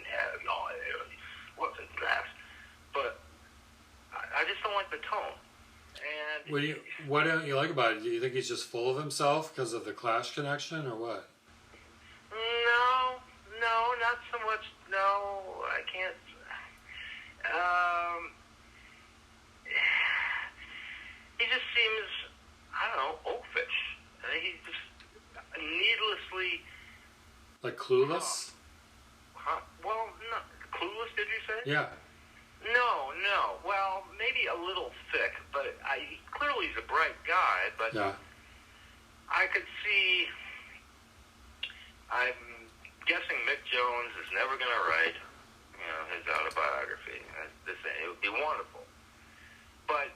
wasn't that? But I just don't like the tone. And what don't you like about it? Do you think he's just full of himself because of the Clash connection, or what? No, not so much. No, I can't. He just seems, I don't know, oafish. needlessly... Like Clueless? Well, no, Clueless, did you say? Yeah. No. Well, maybe a little thick, but clearly he's a bright guy, but yeah. I could see... I'm guessing Mick Jones is never going to write, his autobiography. It would be wonderful. But,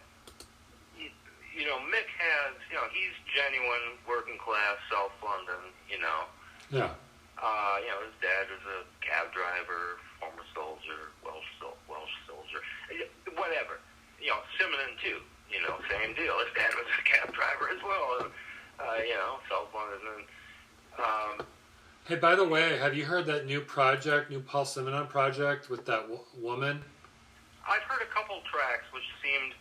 Mick has, he's genuine, working class, South London, Yeah. His dad was a cab driver, former soldier, Welsh soldier, whatever. Simenon too, same deal. His dad was a cab driver as well, South London. Hey, by the way, have you heard that new Paul Simonon project with that woman? I've heard a couple tracks which seemed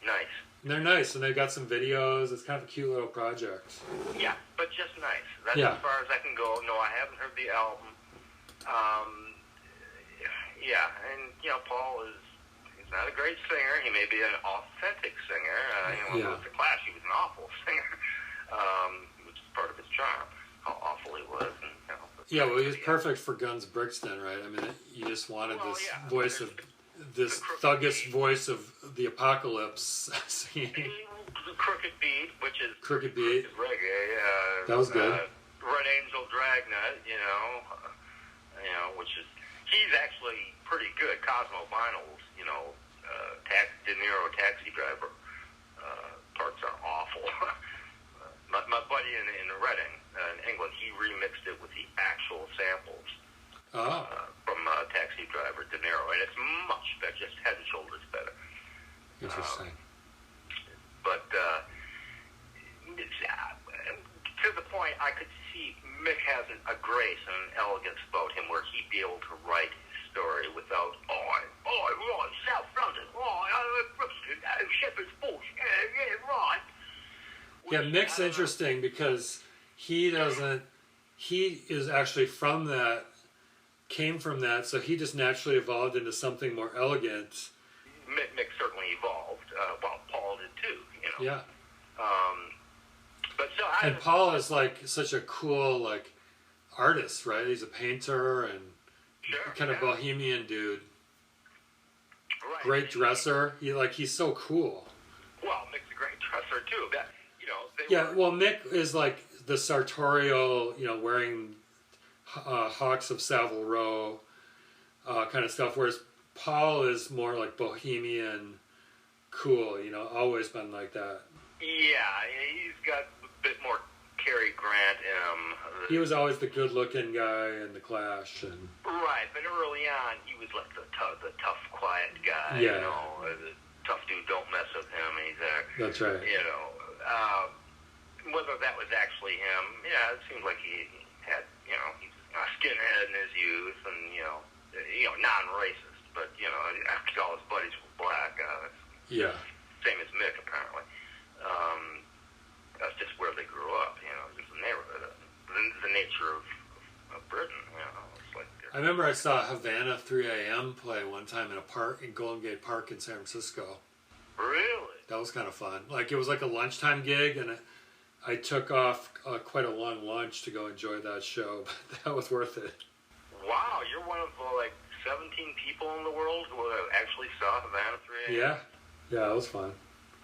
nice. And they're nice, and they've got some videos. It's kind of a cute little project. Yeah, but just nice. That's as far as I can go. No, I haven't heard the album. And Paul he's not a great singer. He may be an authentic singer. With the Clash, he was an awful singer, which is part of his charm, how awful he was. And, he was perfect for Guns Brixton, right? I mean, you just wanted voice of... This thuggish voice of the apocalypse singing. The Crooked Beat, which is... Crooked Beat. Reggae, that was good. Red Angel Dragnet, which is... He's actually pretty good. Cosmo Vinyl's, De Niro Taxi Driver parts are awful. my buddy in Reading, in England, he remixed it with the actual samples. From Taxi Driver, De Niro, and it's much better, just head and shoulders better. Interesting. But to the point, I could see Mick has a grace and an elegance about him where he'd be able to write his story without, South London, Brookston, Shepherd's Bush, right. Yeah, Mick's interesting because he is actually from that, came from that, so he just naturally evolved into something more elegant. Mick certainly evolved. Paul did too, Yeah. But so and Paul is like such a cool artist, right? He's a painter and kind of bohemian dude. Right. Great dresser. He's so cool. Well, Mick's a great dresser too. Mick is like the sartorial, wearing Hawks of Savile Row kind of stuff, whereas Paul is more like bohemian, cool, always been like that. Yeah, he's got a bit more Cary Grant in him. He was always the good-looking guy in the Clash. Right, but early on, he was like the tough, quiet guy, the tough dude, don't mess with him, and he's there. That's right. Whether that was actually him, it seemed like he had, he's a skinhead in his youth, and, non-racist, but, all his buddies were black. Same as Mick, apparently. That's just where they grew up, just the neighborhood, the nature of Britain, It's like I remember I saw Havana 3 a.m. play one time in a park, in Golden Gate Park in San Francisco. Really? That was kind of fun. It was like a lunchtime gig, and I took off quite a long lunch to go enjoy that show, but that was worth it. Wow, you're one of the 17 people in the world who actually saw Havana 3 a.m.? Yeah, it was fun.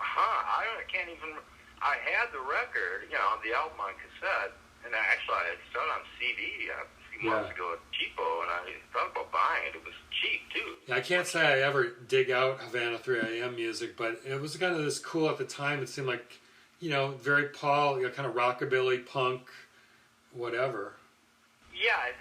I can't even... I had the record, the album on cassette, and actually I saw it on CD a few months ago at Cheapo, and I thought about buying it. It was cheap, too. Yeah, I can't say I ever dig out Havana 3 a.m. music, but it was kind of this cool at the time. It seemed like, very Paul, kind of rockabilly, punk, whatever. Yeah,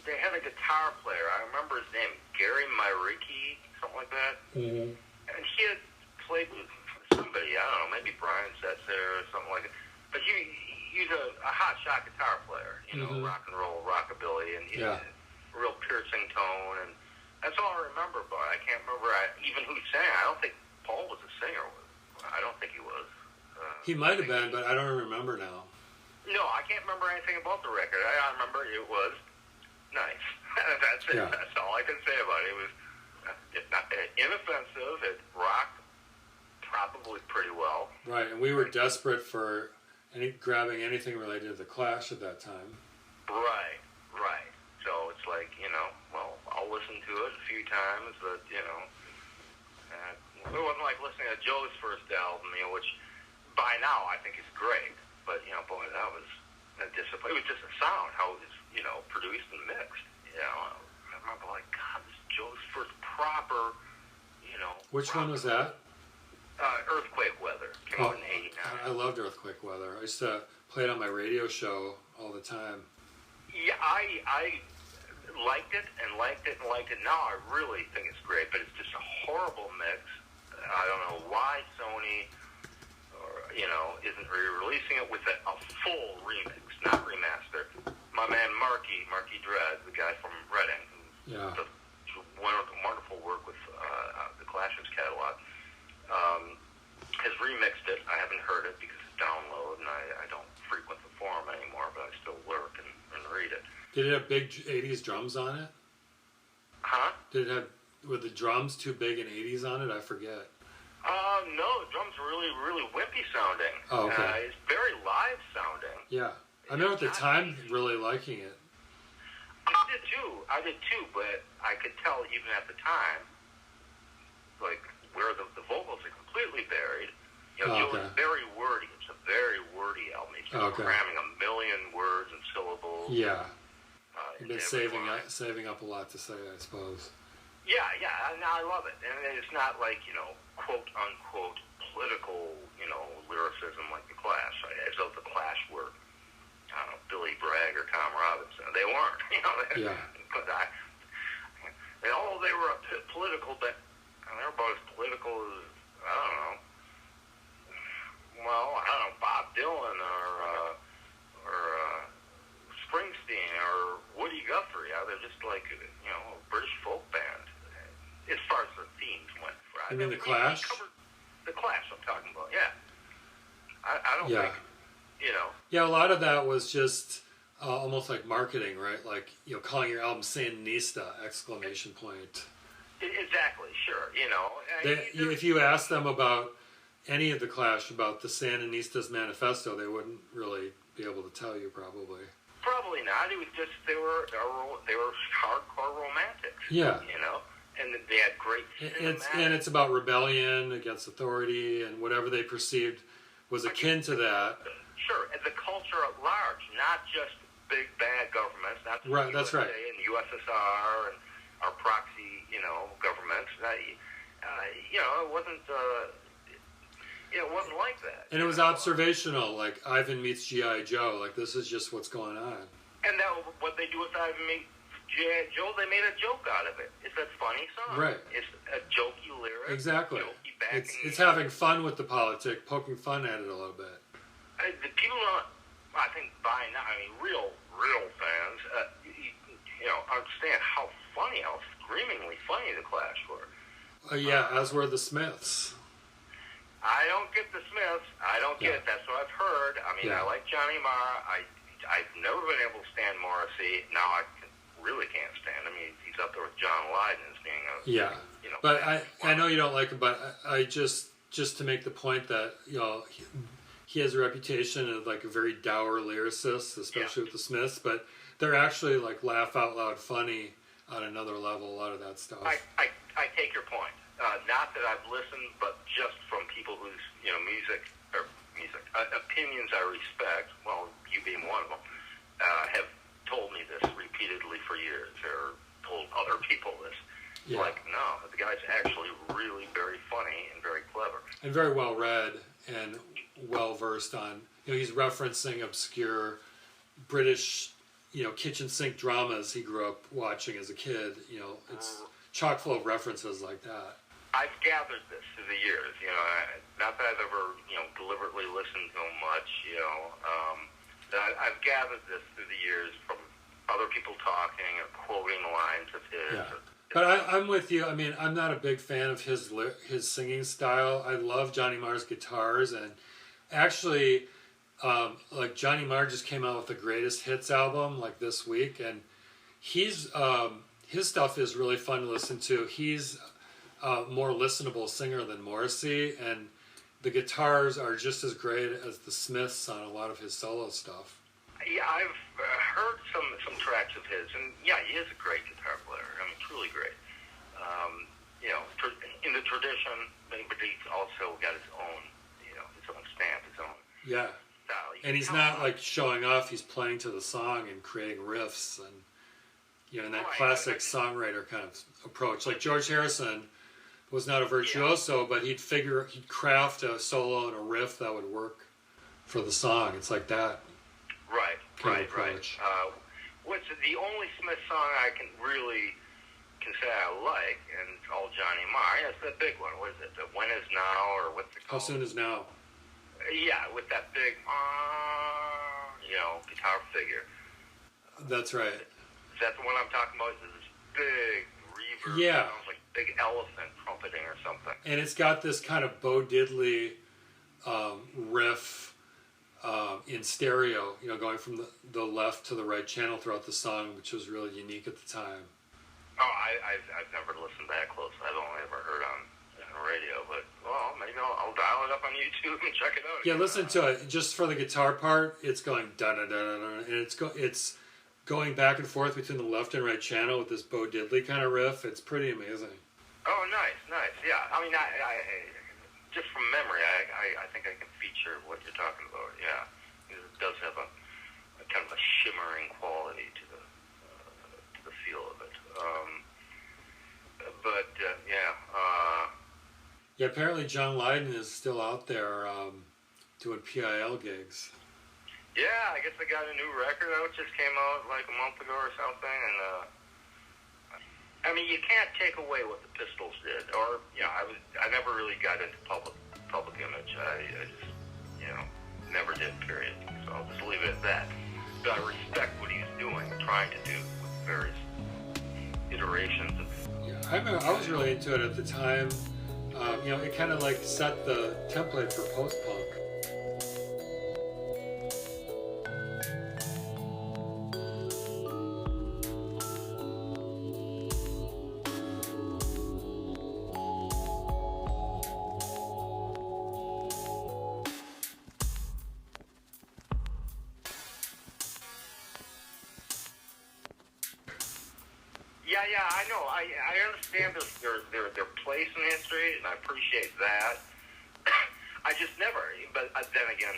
they had a guitar player. I remember his name, Gary Myricki, something like that. Mm-hmm. And he had played with somebody, I don't know, maybe Brian Setzer or something like that. But he's a hot shot guitar player, rock and roll, rockabilly, and he had a real piercing tone. And that's all I remember, but I can't remember even who sang. I don't think Paul was a singer. I don't think he was. He might have been, but I don't remember now. No, I can't remember anything about the record. I remember it was nice. That's it. Yeah. That's all I can say about it. It was not inoffensive. It rocked probably pretty well. Right, and we were desperate for grabbing anything related to the Clash at that time. Right. So it's like, well, I'll listen to it a few times, but, it wasn't like listening to Joe's first album, which by now I think is great, but, boy, that was a discipline. It was just a sound, how it was, produced and mixed, I remember, like, God, this is Joe's first proper, Which one was that? Earthquake Weather. Came out in 89. I loved Earthquake Weather. I used to play it on my radio show all the time. Yeah, I liked it and liked it and liked it. Now I really think it's great, but it's just a horrible mix. I don't know why Sony, isn't re-releasing it with a full remix, not remaster. My man Marky Dredd, the guy from Reading, who does wonderful work with the Clash's catalog, has remixed it. I haven't heard it because it's download, and I don't frequent the forum anymore, but I still lurk and read it. Did it have big 80s drums on it? Huh? Were the drums too big in 80s on it? I forget. No, the drums are really, really wimpy sounding. Oh, okay. It's very live sounding. Yeah. I remember at the time really liking it. I did too, but I could tell even at the time, like, where the vocals are completely buried. Joe is very wordy. It's a very wordy album. He's cramming a million words and syllables. Yeah. You've been saving up a lot to say, I suppose. Yeah, no, I love it. And it's not like, quote unquote political, lyricism like the Clash. As though the Clash were, I don't know, Billy Bragg or Tom Robinson. They weren't, Yeah. But they were political, but they were about as political as, I don't know, Bob Dylan or Springsteen or Woody Guthrie. They're just like, a British folk band. As far as the themes went. You mean the Clash? The Clash I'm talking about, yeah. I don't think, Yeah, a lot of that was just almost like marketing, right? Like, calling your album Sandinista, ! Exactly, sure, if you ask them about any of the Clash, about the Sandinistas manifesto, they wouldn't really be able to tell you, probably. Probably not. It was just they were hardcore romantics. Yeah. And they had great it's about rebellion against authority and whatever they perceived was akin to that. Sure, and the culture at large, not just big bad governments, not just right, the that's USA right. and the USSR and our proxy, governments. It wasn't like that. And it was observational, like Ivan meets G.I. Joe. Like, this is just what's going on. And that what they do with Ivan meets G.I. Joe, they made a joke out of it. It's a funny song. Right. It's a jokey lyric. Exactly. Jokey it's having fun with the politic, poking fun at it a little bit. The people don't, I think, by now, real fans, understand how screamingly funny the Clash were. As were the Smiths. I don't get the Smiths. I don't get it. That's what I've heard. I like Johnny Marr. I've never been able to stand Morrissey. Now I really can't stand him. He's up there with John Lydon as being a But I know you don't like him, but I just to make the point that he has a reputation of like a very dour lyricist, especially with the Smiths. But they're actually like laugh out loud funny on another level. A lot of that stuff. I take your point. Not that I've listened, but just from people whose opinions I respect. Well, you being one of them, have told me this repeatedly for years, or told other people this. Yeah. Like, no, the guy's actually really very funny and very clever, and very well read and well versed on. He's referencing obscure British, kitchen sink dramas he grew up watching as a kid. It's chock full of references like that. I've gathered this through the years, not that I've ever, deliberately listened to him much, I've gathered this through the years from other people talking or quoting lines of his. Yeah. But I'm with you. I'm not a big fan of his singing style. I love Johnny Marr's guitars, and actually, like Johnny Marr just came out with the Greatest Hits album like this week, and his stuff is really fun to listen to. He's more listenable singer than Morrissey, and the guitars are just as great as the Smiths on a lot of his solo stuff. Yeah, I've heard some tracks of his, and yeah, he is a great guitar player. I mean, truly great. You know, in the tradition, but he's also got his own, you know, his own stamp, his own style. And he's not like showing off; he's playing to the song and creating riffs, and you know, in that classic songwriter kind of approach. Like George Harrison was not a virtuoso, but he'd craft a solo and a riff that would work for the song. It's like that. Right. What's the only Smith song I can say I like, and it's all Johnny Marr. That's the big one. What is it? The When Is Now, or what's it called? How Soon Is Now? Yeah, with that big, you know, guitar figure. That's right. Is that the one I'm talking about? Is this big reverb? Yeah. Sounds like big elephant trumpeting or something. And it's got this kind of Bo Diddley riff in stereo, you know, going from the left to the right channel throughout the song, which was really unique at the time. Oh, I've never listened that close. I've only ever heard on radio, but well, maybe I'll dial it up on YouTube and check it out. Yeah, listen to it. Just for the guitar part, it's going da da da da, and it's going back and forth between the left and right channel with this Bo Diddley kind of riff. It's pretty amazing. Oh, nice. Yeah, I mean, I just from memory, I think I can feature what you're talking about. Yeah, it does have a kind of a shimmering quality to the feel of it. Yeah, apparently John Lydon is still out there doing PIL gigs. Yeah, I guess they got a new record out. Just came out like a month ago or something, and I mean, you can't take away what the Pistols did, or I never really got into public image. I just never did. Period. So I'll just leave it at that. But I respect what he's doing, trying to do with various iterations of. Yeah, I was really into it at the time. It kind of like set the template for post-punk. Yeah, I know. I understand their place in history, and I appreciate that. I just never. But then again,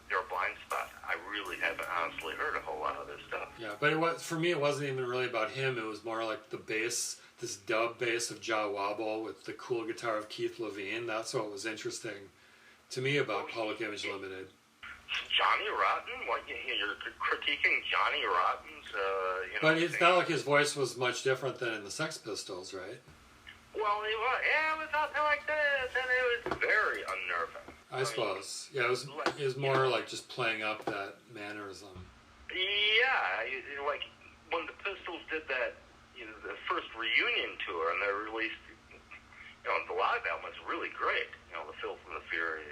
they're a blind spot. I really haven't honestly heard a whole lot of this stuff. Yeah, but for me, it wasn't even really about him. It was more like the bass, this dub bass of Jah Wobble with the cool guitar of Keith Levine. That's what was interesting to me about Public Image Limited. Johnny Rotten? What, you're critiquing Johnny Rotten's, But it's not like his voice was much different than in the Sex Pistols, right? Well, it was something like this, and it was very unnerving. I suppose. Yeah, it was more like just playing up that mannerism. Yeah, like when the Pistols did that, the first reunion tour, and they released, the live album was really great. The Filth and the Fury.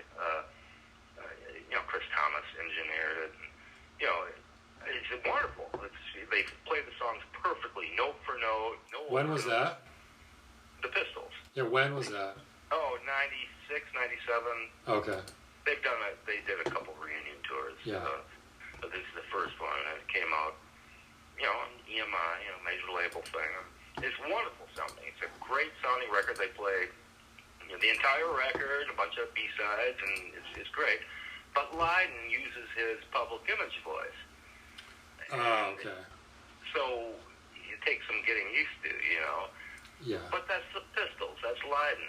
Chris Thomas engineered it. It's wonderful. They played the songs perfectly, note for note. When was that? The Pistols. Yeah, when was that? Oh, 96, 97. Okay. They did a couple reunion tours. Yeah. But this is the first one, and it came out, on EMI, major label thing. It's wonderful sounding. It's a great sounding record. They played the entire record, a bunch of B-sides, and it's great. But Lydon uses his Public Image voice. Oh, okay. So it takes some getting used to, Yeah. But that's the Pistols. That's Lydon,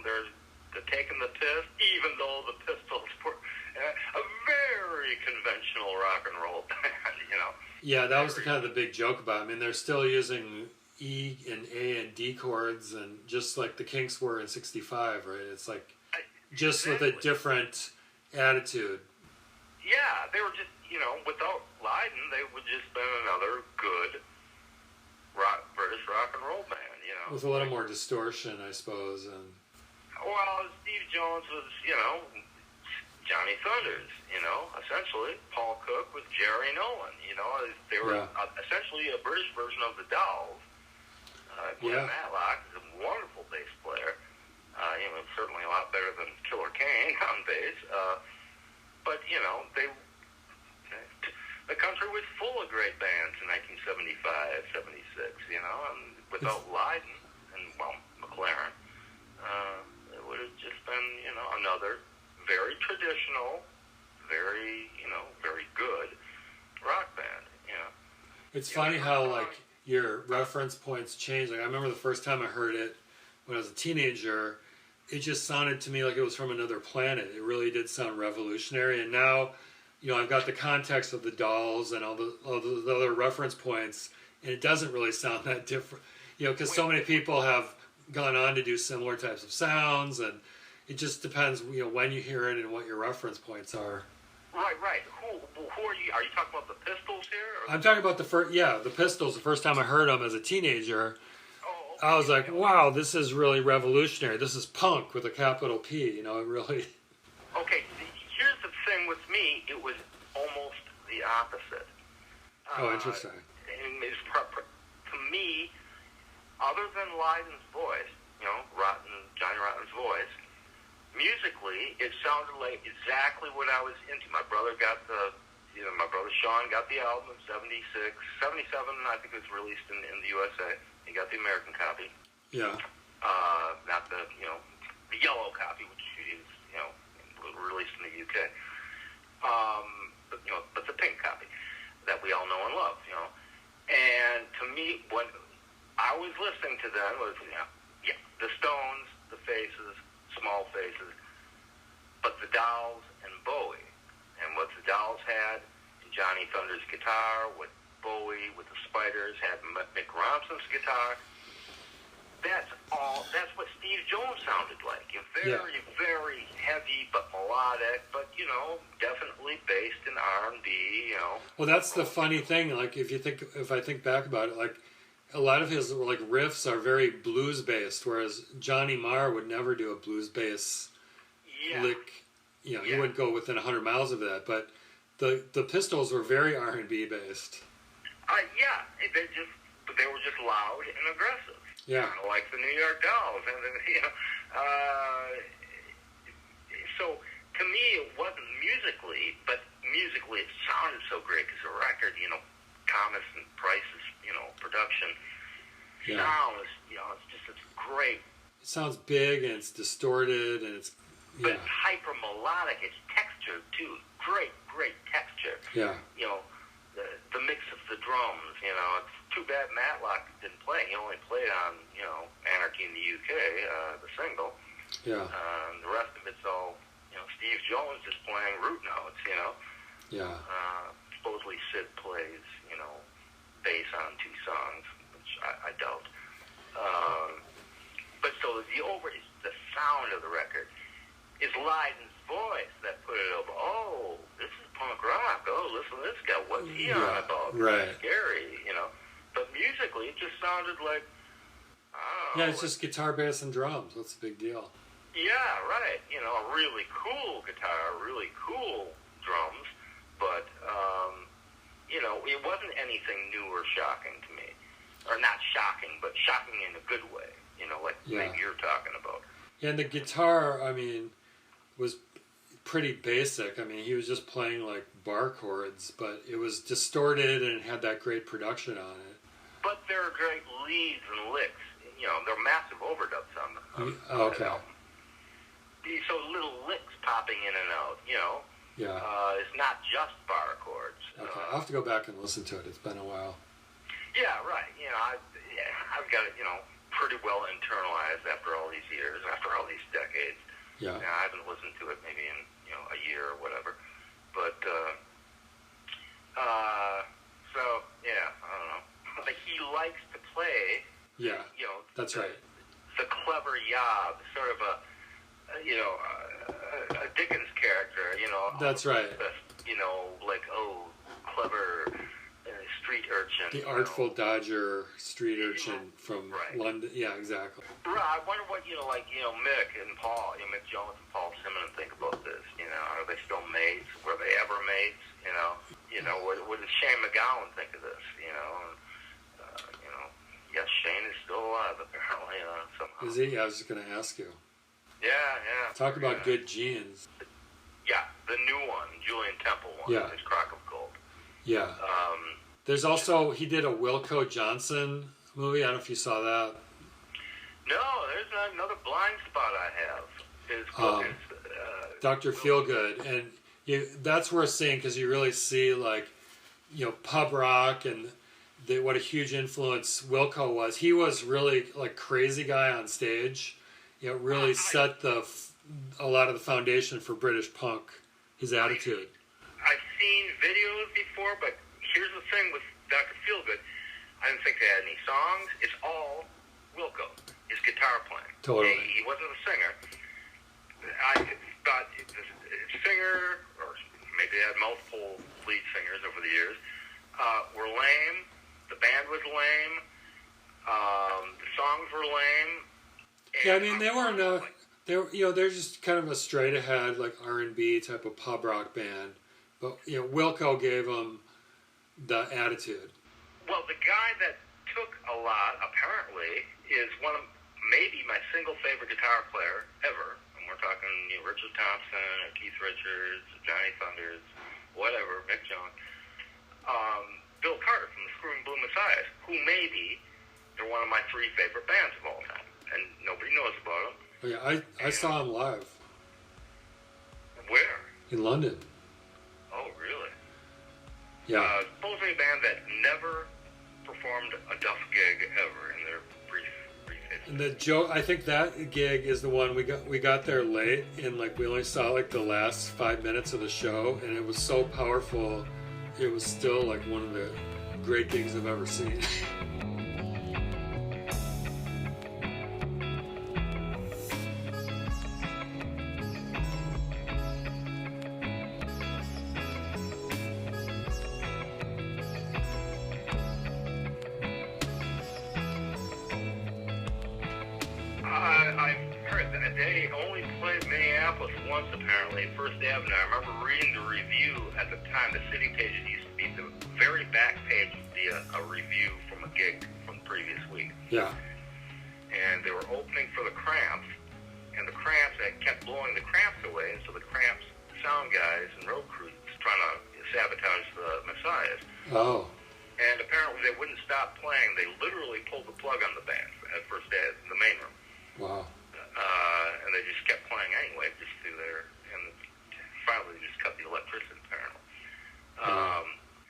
They're taking the piss, even though the Pistols were a very conventional rock and roll band, Yeah, that was kind of the big joke about it. I mean, they're still using E and A and D chords, and just like the Kinks were in '65, right? It's like just exactly. With a different attitude. Yeah, they were just, without Lydon, they would just been another good British rock and roll band, With a little more distortion, I suppose. And well, Steve Jones was, Johnny Thunders, essentially. Paul Cook was Jerry Nolan, They were essentially a British version of the Dolls. Glenn Matlock is a wonderful bass player. certainly a lot better than Killer Kane on bass. But, the country was full of great bands in 1975, 76, and without Lydon and, McLaren, it would have just been, another very traditional, very, very good rock band, It's funny how, your reference points change. I remember the first time I heard it when I was a teenager, it just sounded to me like it was from another planet. It really did sound revolutionary. And now, I've got the context of the Dolls and all the other reference points, and it doesn't really sound that different. Because so many people have gone on to do similar types of sounds, and it just depends, when you hear it and what your reference points are. Right. Who are you? Are you talking about the Pistols here? I'm talking about the Pistols. The first time I heard them as a teenager, I was like, wow, this is really revolutionary. This is punk with a capital P, it really... Okay, here's the thing with me. It was almost the opposite. Interesting. To me, other than Lydon's voice, Johnny Rotten's voice, musically, it sounded like exactly what I was into. My brother got my brother Sean got the album in 76. 77, I think it was released in the USA. He got the American copy. Yeah. Not the, the yellow copy, which is, released in the UK. But the pink copy that we all know and love, And to me, what I was listening to then was, the Stones, the Faces, Small Faces, but the Dolls and Bowie. And what the Dolls had in Johnny Thunder's guitar, what Bowie with the Spiders had Mick Ronson's guitar. That's what Steve Jones sounded like. Very, very heavy but melodic, but definitely based in R&B. Well, that's the funny thing. If I think back about it, a lot of his riffs are very blues based, whereas Johnny Marr would never do a blues bass lick. He wouldn't go within 100 miles of that. But the Pistols were very R&B based. They were just loud and aggressive. Yeah. Like the New York Dolls, and so to me it wasn't musically, but musically it sounded so great because the record, Thomas and Price's, production sounds, it's great. It sounds big and it's distorted and it's but it's hyper melodic. It's textured too. Great texture. Yeah. The mix of the drums. It's too bad Matlock didn't play. He only played on Anarchy in the UK, the single. Yeah. The rest of it's all Steve Jones is playing root notes. Yeah. Supposedly Sid plays bass on 2 songs, which I doubt. But so the sound of the record is Lydon's voice that put it over. Oh, this is punk rock. Oh, listen to this guy. What's he on about? Right. It's scary, But musically, it just sounded like, it's just guitar, bass, and drums. What's the big deal? Yeah, right. A really cool guitar, really cool drums, but, it wasn't anything new or shocking to me. Or not shocking, but shocking in a good way, maybe you're talking about. Yeah, and the guitar, was pretty basic. He was just playing bar chords, but it was distorted and it had that great production on it. But there are great leads and licks. There are massive overdubs on them. Okay. So little licks popping in and out, Yeah. It's not just bar chords. Okay, I'll have to go back and listen to it. It's been a while. Yeah, right. I've got it, pretty well internalized after all these years, after all these decades. Yeah. I haven't listened to it maybe in, a year or whatever. But, so, I don't know. But he likes to play. Yeah, that's right. The clever yob, sort of a Dickens character, That's right. Clever street urchin. The artful Dodger street urchin from London. Yeah, exactly. Right. I wonder what, Mick and Paul, Mick Jones and Paul Simmons think about this. Are they still mates? Were they ever mates? What does Shane McGowan think of this? Yes, Shane is still alive, apparently, somehow. Is he? I was just going to ask you. Yeah. Talk about good genes. Yeah, the new one, Julian Temple one, is Crock of Gold. Yeah. There's also, he did a Wilco Johnson movie. I don't know if you saw that. No, there's another blind spot I have. Dr. Feelgood. And that's worth seeing because you really see, like, pub rock and what a huge influence Wilco was. He was really, like, crazy guy on stage. Really set a lot of the foundation for British punk, his attitude. I've seen videos before, but here's the thing with Dr. Feelgood. I didn't think they had any songs. It's all Wilco, his guitar playing. Totally. He wasn't a singer. I thought the singer, or maybe they had multiple lead singers over the years, were lame. The band was lame. The songs were lame. Yeah, I mean, they weren't. They're just kind of a straight ahead, like R&B type of pub rock band. But Wilco gave them the attitude. Well, the guy that took a lot, apparently, is one of maybe my single favorite guitar player ever. And we're talking Richard Thompson, or Keith Richards, Johnny Thunders, whatever, Mick Jones. Bill Carter from the Screaming Blue Messiahs, who maybe they're one of my three favorite bands of all time. And nobody knows about them. Oh, yeah, I saw him live. Where? In London. Oh, really? Yeah. Supposedly a band that never performed a Duff gig ever in their brief history. And the joke, I think that gig is the one we got there late, and like we only saw like the last 5 minutes of the show, and it was so powerful. It was still like one of the great gigs I've ever seen. First Avenue. I remember reading the review at the time. The city page used to be the very back page would be a review from a gig from the previous week. Yeah. And they were opening for the Cramps, and the Cramps kept blowing the Cramps away, and so the Cramps sound guys and road crews trying to sabotage the Messiahs. Oh. And apparently they wouldn't stop playing. They literally pulled the plug on the band at First Ave in the main room. Wow. And they just kept playing anyway, just through there. Finally, just cut the electricity, apparently.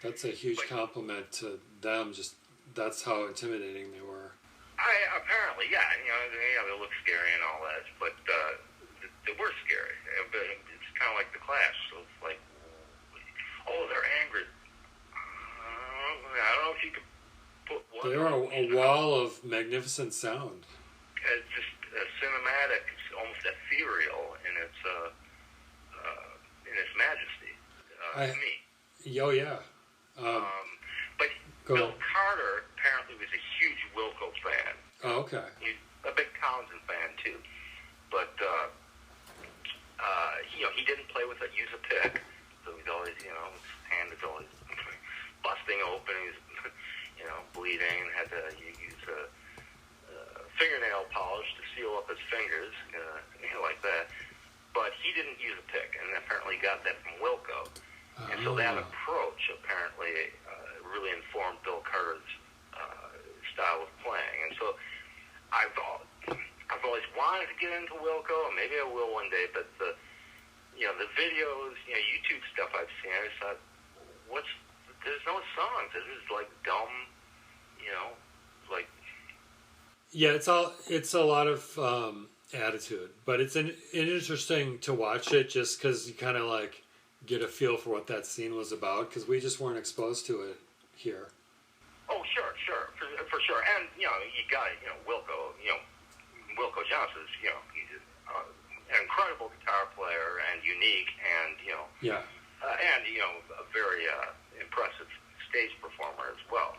That's a huge compliment to them. Just that's how intimidating they were. Apparently, yeah. They look scary and all that, but they were scary. But it's kind of like the Clash. So it's like, oh, they're angry. I don't know if you could put one. They were a wall of magnificent sound. It's just cinematic, almost ethereal in its majesty, to me. Oh, yeah. But Bill Carter apparently was a huge Wilco fan. Oh, okay. He's a big Townsend fan, too. But, he didn't play with use a pick. So he's always, his hand is always busting open. He's, bleeding and had to use fingernail polish to seal up his fingers, like that. But he didn't use a pick, and apparently got that from Wilco. And so that approach apparently really informed Bill Carter's style of playing. And so I've always wanted to get into Wilco, and maybe I will one day. But the videos, YouTube stuff I've seen, I just thought, there's no songs. This is like dumb, like. Yeah, it's a lot of attitude, but it's interesting to watch it just because you kind of like get a feel for what that scene was about because we just weren't exposed to it here. Oh, sure, for sure, and you got Wilco Johnson, he's an incredible guitar player and unique, and and a very impressive stage performer as well.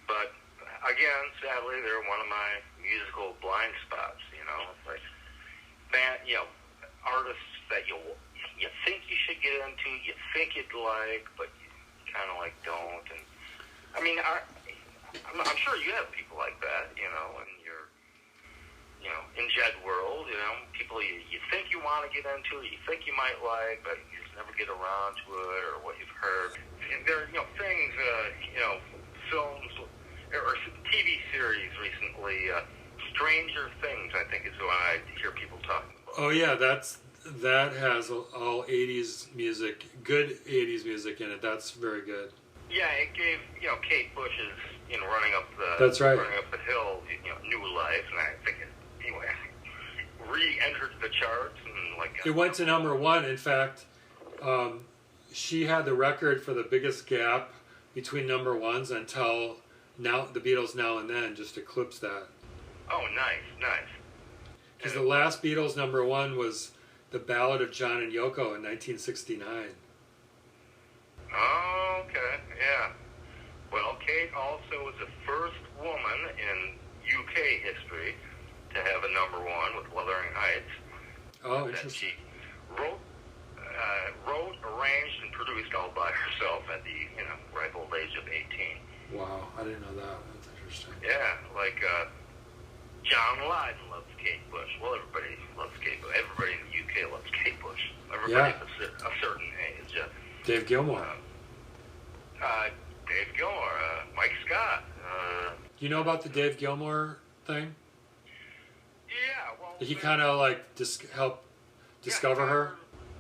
But again, sadly, they're one of my musical blind spots. Like band, artists that you think you should get into, you think you'd like, but you kind of like don't. And I'm sure you have people like that, and in Jed world, people you think you want to get into, you think you might like, but you just never get around to it, or what you've heard. And there are, things, films, or TV series recently, Stranger Things, I think is what I hear people talking about. Oh yeah, that has all 80s music, good 80s music in it. That's very good. Yeah, it gave, Kate Bush's, running up the hill, new life, and I think it, anyway, re-entered the charts, and it went to number one. In fact, she had the record for the biggest gap between number ones until now. The Beatles' Now and Then just eclipsed that. Oh, nice. Because the last Beatles number one was the Ballad of John and Yoko in 1969. Oh, okay, yeah. Well, Kate also was the first woman in UK history to have a number one with Wuthering Heights. Oh, interesting. She wrote, arranged, and produced all by herself at the ripe old age of 18. Wow, I didn't know that. That's interesting. Yeah, like John Lydon loves Kate Bush. Well, everybody loves Kate Bush. Everybody in the UK loves Kate Bush. Everybody at a certain age. Dave Gilmour. Dave Gilmour. Mike Scott. You know about the Dave Gilmour thing? Yeah, well... He kind of helped discover her?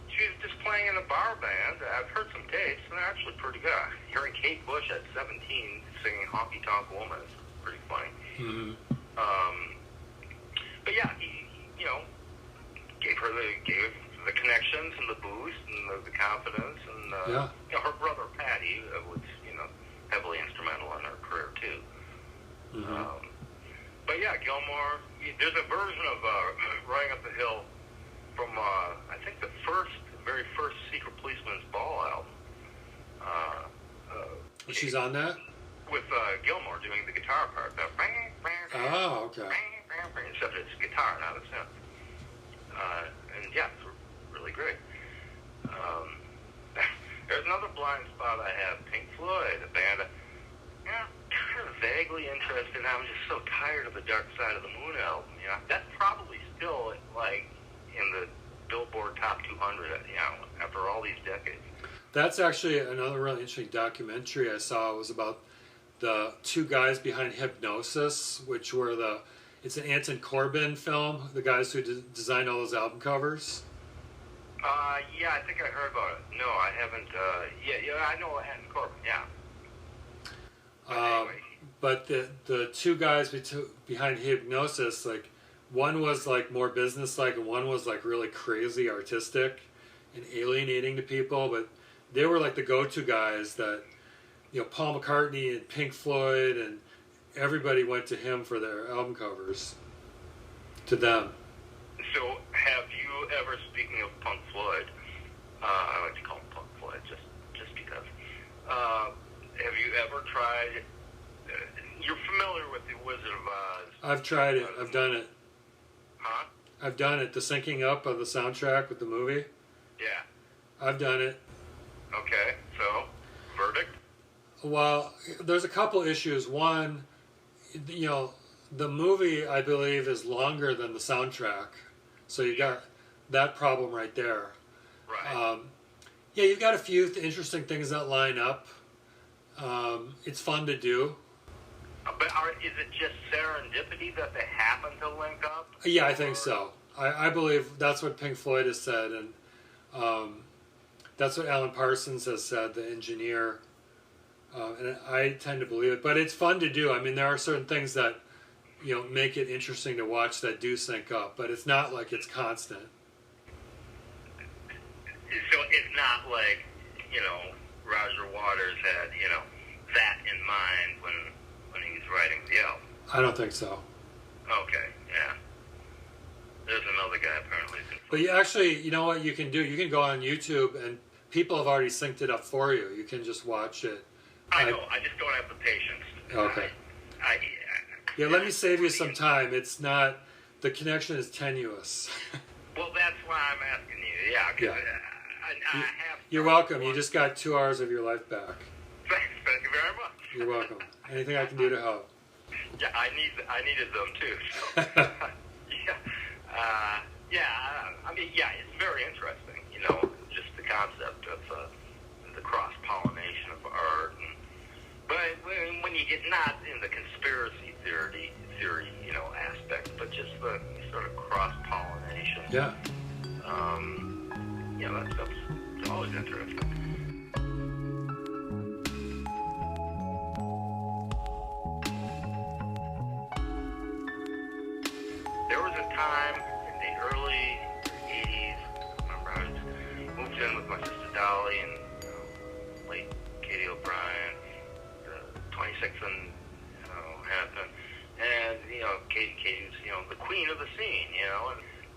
She was just playing in a bar band. I've heard some tapes, and they're actually pretty good. Hearing Kate Bush at 17 singing Honky Tonk Woman is pretty funny. Mm-hmm. But yeah, he gave her the connections and the boost and the confidence, and her brother Patty was heavily instrumental in her career too. Mm-hmm. But yeah, Gilmour. There's a version of Running Up the Hill from I think the very first Secret Policeman's Ball album. She's on that? With Gilmour doing the guitar part. Oh, okay. Except it's guitar, not a synth. And yeah, it's really great. There's another blind spot I have, Pink Floyd, a band kind of vaguely interested in. I'm just so tired of the Dark Side of the Moon album. That's probably still in the Billboard Top 200. After all these decades. That's actually another really interesting documentary I saw. It was about the two guys behind Hypnosis, which were it's an Anton Corbijn film, the guys who designed all those album covers. Yeah, I think I heard about it. No, I haven't. Yeah, I know Anton Corbijn, yeah. Anyway. But the two guys behind Hypnosis, one was more business-like, and one was really crazy artistic and alienating to people. But they were the go-to guys that Paul McCartney and Pink Floyd and everybody went to him for their album covers. To them. So, have you ever, speaking of Punk Floyd, I like to call him Punk Floyd just because. Have you ever tried? You're familiar with the Wizard of Oz. I've tried it. I've done it. Huh? I've done it. The syncing up of the soundtrack with the movie. Yeah. I've done it. Okay. So, verdict? Well, there's a couple issues. One, the movie, I believe, is longer than the soundtrack. So you got that problem right there. Right. Yeah, you've got a few interesting things that line up. It's fun to do. But is it just serendipity that they happen to link up? Yeah, I think so. I believe that's what Pink Floyd has said, and that's what Alan Parsons has said, the engineer. And I tend to believe it. But it's fun to do. I mean, there are certain things that make it interesting to watch that do sync up, but it's not like it's constant. So it's not like, Roger Waters had, that in mind when he was writing the album. I don't think so. Okay, yeah. There's another guy apparently. But you actually, you know what you can do? You can go on YouTube and people have already synced it up for you. You can just watch it. I know, I just don't have the patience. Okay. Yeah, let me save you some time. It's not, the connection is tenuous. Well, that's why I'm asking you. Yeah. I have. You're welcome. You just got 2 hours of your life back. Thank you very much. You're welcome. Anything I can do to help? Yeah, I needed them too. So. It's very interesting, just the concept of the cross-pollination of art. But when you get not in the conspiracy theory, aspect, but just the sort of cross-pollination. Yeah. That stuff's always interesting. There was a time in the early 80s, I remember I moved in with my sister Dolly and late Katie O'Brien, 26th and Hampton, and Katie was the queen of the scene,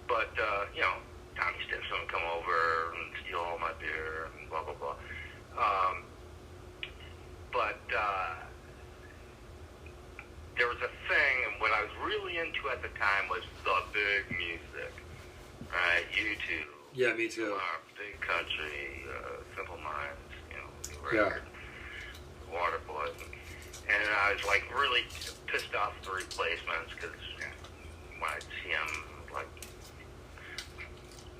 but Tommy Stinson would come over and steal all my beer and blah blah blah. But there was a thing, and what I was really into at the time was the big music, right? U2. Yeah, me too. Big Country, Simple Minds, Yeah. Waterboy. And I was like really pissed off at the Replacements because when I'd see them, like,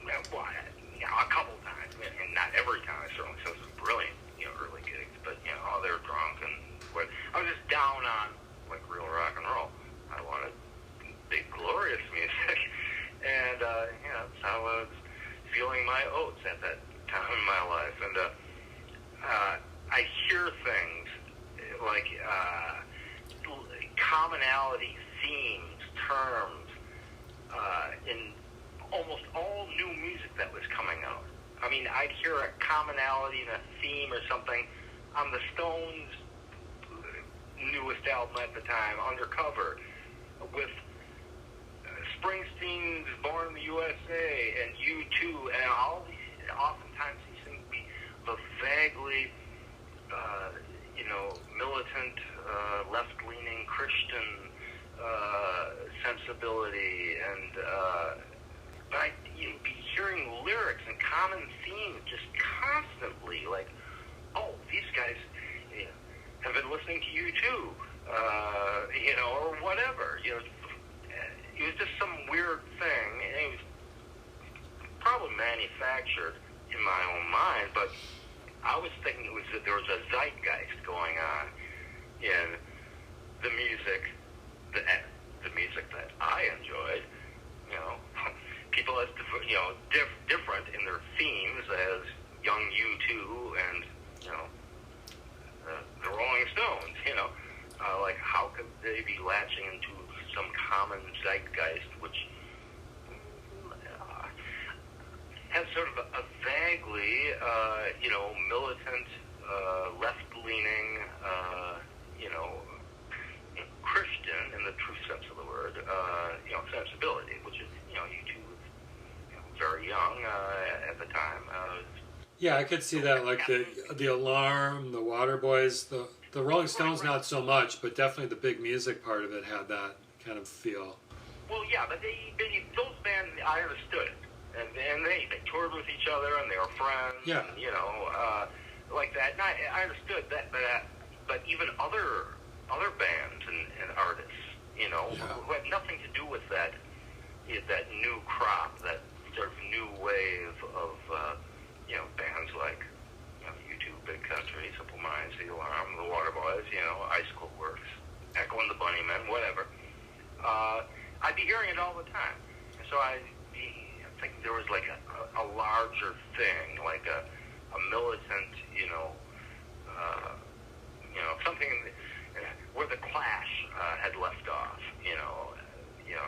a couple times, and not every time, I certainly saw some brilliant, early gigs, but, they were drunk and what. I was just down on, like, real rock and roll. I wanted big, glorious music, and, that's how I was feeling my oats at that time in my life. And I hear things like commonality, themes, terms in almost all new music that was coming out. I mean, I'd hear a commonality in a theme or something on the Stones' newest album at the time, Undercover, with Springsteen's Born in the USA and U2, and all these, oftentimes these things be the vaguely, militant, left-leaning Christian sensibility, and but I'd be hearing lyrics and common themes just constantly, like, oh, these guys have been listening to U2, or whatever. It was just some weird thing, and it was probably manufactured in my own mind, but I was thinking it was that there was a zeitgeist going on in the music, the music that I enjoyed. People as different in their themes as young U2 and the Rolling Stones. Like, how could they be latching into some common zeitgeist which has sort of a vaguely, militant, left-leaning, Christian in the true sense of the word, sensibility, which is, U2 was very young at the time. Yeah, I could see that, like the Alarm, the Waterboys, the Rolling Stones, not so much, but definitely the big music part of it had that kind of feel. Well, yeah, but those bands, I understood it. And they toured with each other, and they were friends. Yeah. And, like that. And I understood that, but even other bands and artists, who had nothing to do with that new crop, that sort of new wave of, bands like, U2, Big Country, Simple Minds, The Alarm, The Waterboys, Icicle Works, Echo and the Bunnymen, whatever. I'd be hearing it all the time. So I think there was like a larger thing, like a militant, something where the Clash had left off,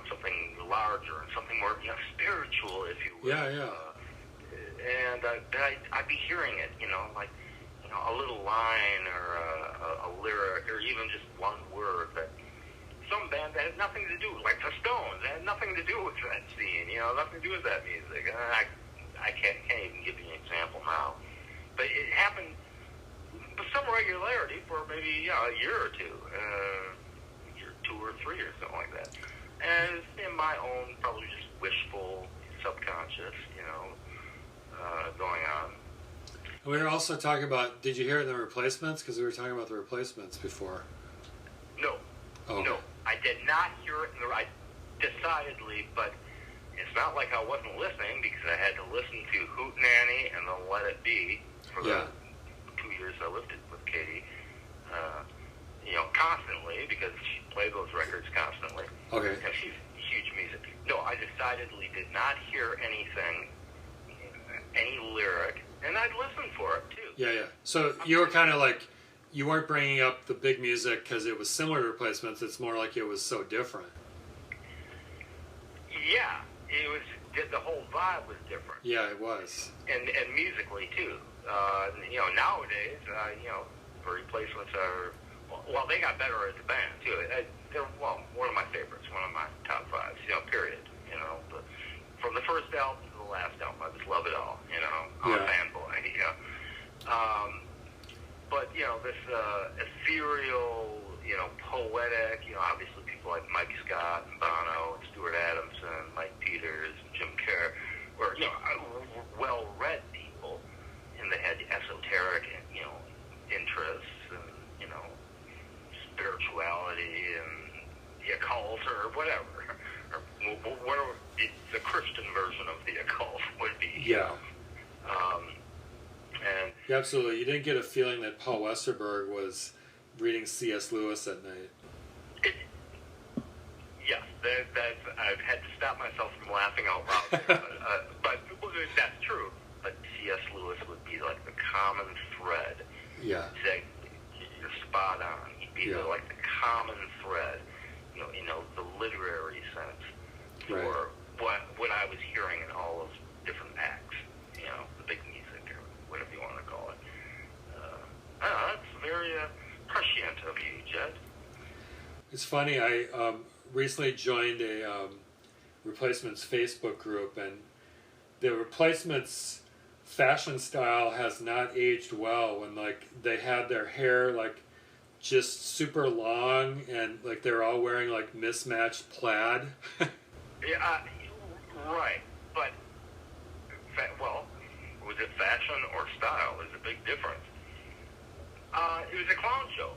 something larger and something more, spiritual, if you will. Yeah. And I'd be hearing it, like, a little line or a lyric or even just one word that some band that had nothing to do, like the Stones, had nothing to do with that scene, nothing to do with that music. And I can't even give you an example now. But it happened with some regularity for maybe a year or two, year 2 or 3 or something like that. And it's in my own, probably just wishful, subconscious, going on. And we were also talking about, did you hear the Replacements? Because we were talking about the Replacements before. No. Oh. No. I did not hear it, decidedly, but it's not like I wasn't listening, because I had to listen to Hootenanny and then Let It Be for the 2 years I lived with Katie. Constantly, because she played those records constantly. Okay. And she's huge music. No, I decidedly did not hear anything, any lyric, and I'd listen for it too. Yeah. So you were kind of like, you weren't bringing up the big music because it was similar to Replacements. It's more like it was so different. Yeah, it was. The whole vibe was different. Yeah, it was. And musically too. Nowadays, the Replacements are. Well, they got better as a band too. They're one of my favorites, one of my top fives. Period. From the first album to the last album, I just love it all. I'm a fanboy. But this ethereal, poetic. Obviously people like Mike Scott and Bono and Stuart Adamson, Mike Peters, and Jim Kerr were well-read people, and they had esoteric, interests and spirituality and the occult or whatever, or whatever the Christian version of the occult would be. Yeah. And yeah, absolutely. You didn't get a feeling that Paul Westerberg was reading C.S. Lewis at night. Yes, I've had to stop myself from laughing out loud there, but that's true. But C.S. Lewis would be like the common thread. Yeah. You're spot on. He'd be like the common thread, in the literary sense for what I was hearing in all those different acts, the big music or whatever you want to call it. That's very prescient of you, Jed. It's funny, I recently joined a Replacements Facebook group, and the Replacements fashion style has not aged well when they had their hair just super long, and they're all wearing mismatched plaid. Yeah, right. But was it fashion or style? There's a big difference. It was a clown show.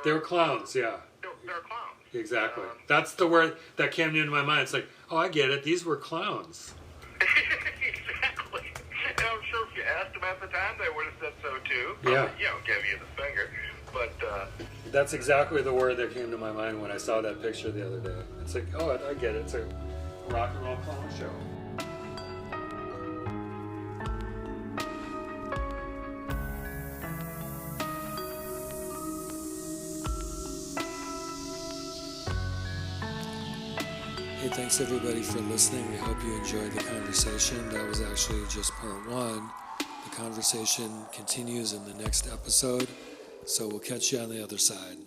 They were clowns, yeah. They were clowns. Exactly. That's the word that came into my mind. It's like, oh, I get it. These were clowns. Exactly. And I'm sure if you asked them at the time, they would have said so too. Yeah. Give you the finger. But that's exactly the word that came to my mind when I saw that picture the other day. It's like, oh, I get it. It's a rock and roll clown show. Hey, thanks everybody for listening. We hope you enjoyed the conversation. That was actually just part one. The conversation continues in the next episode, so we'll catch you on the other side.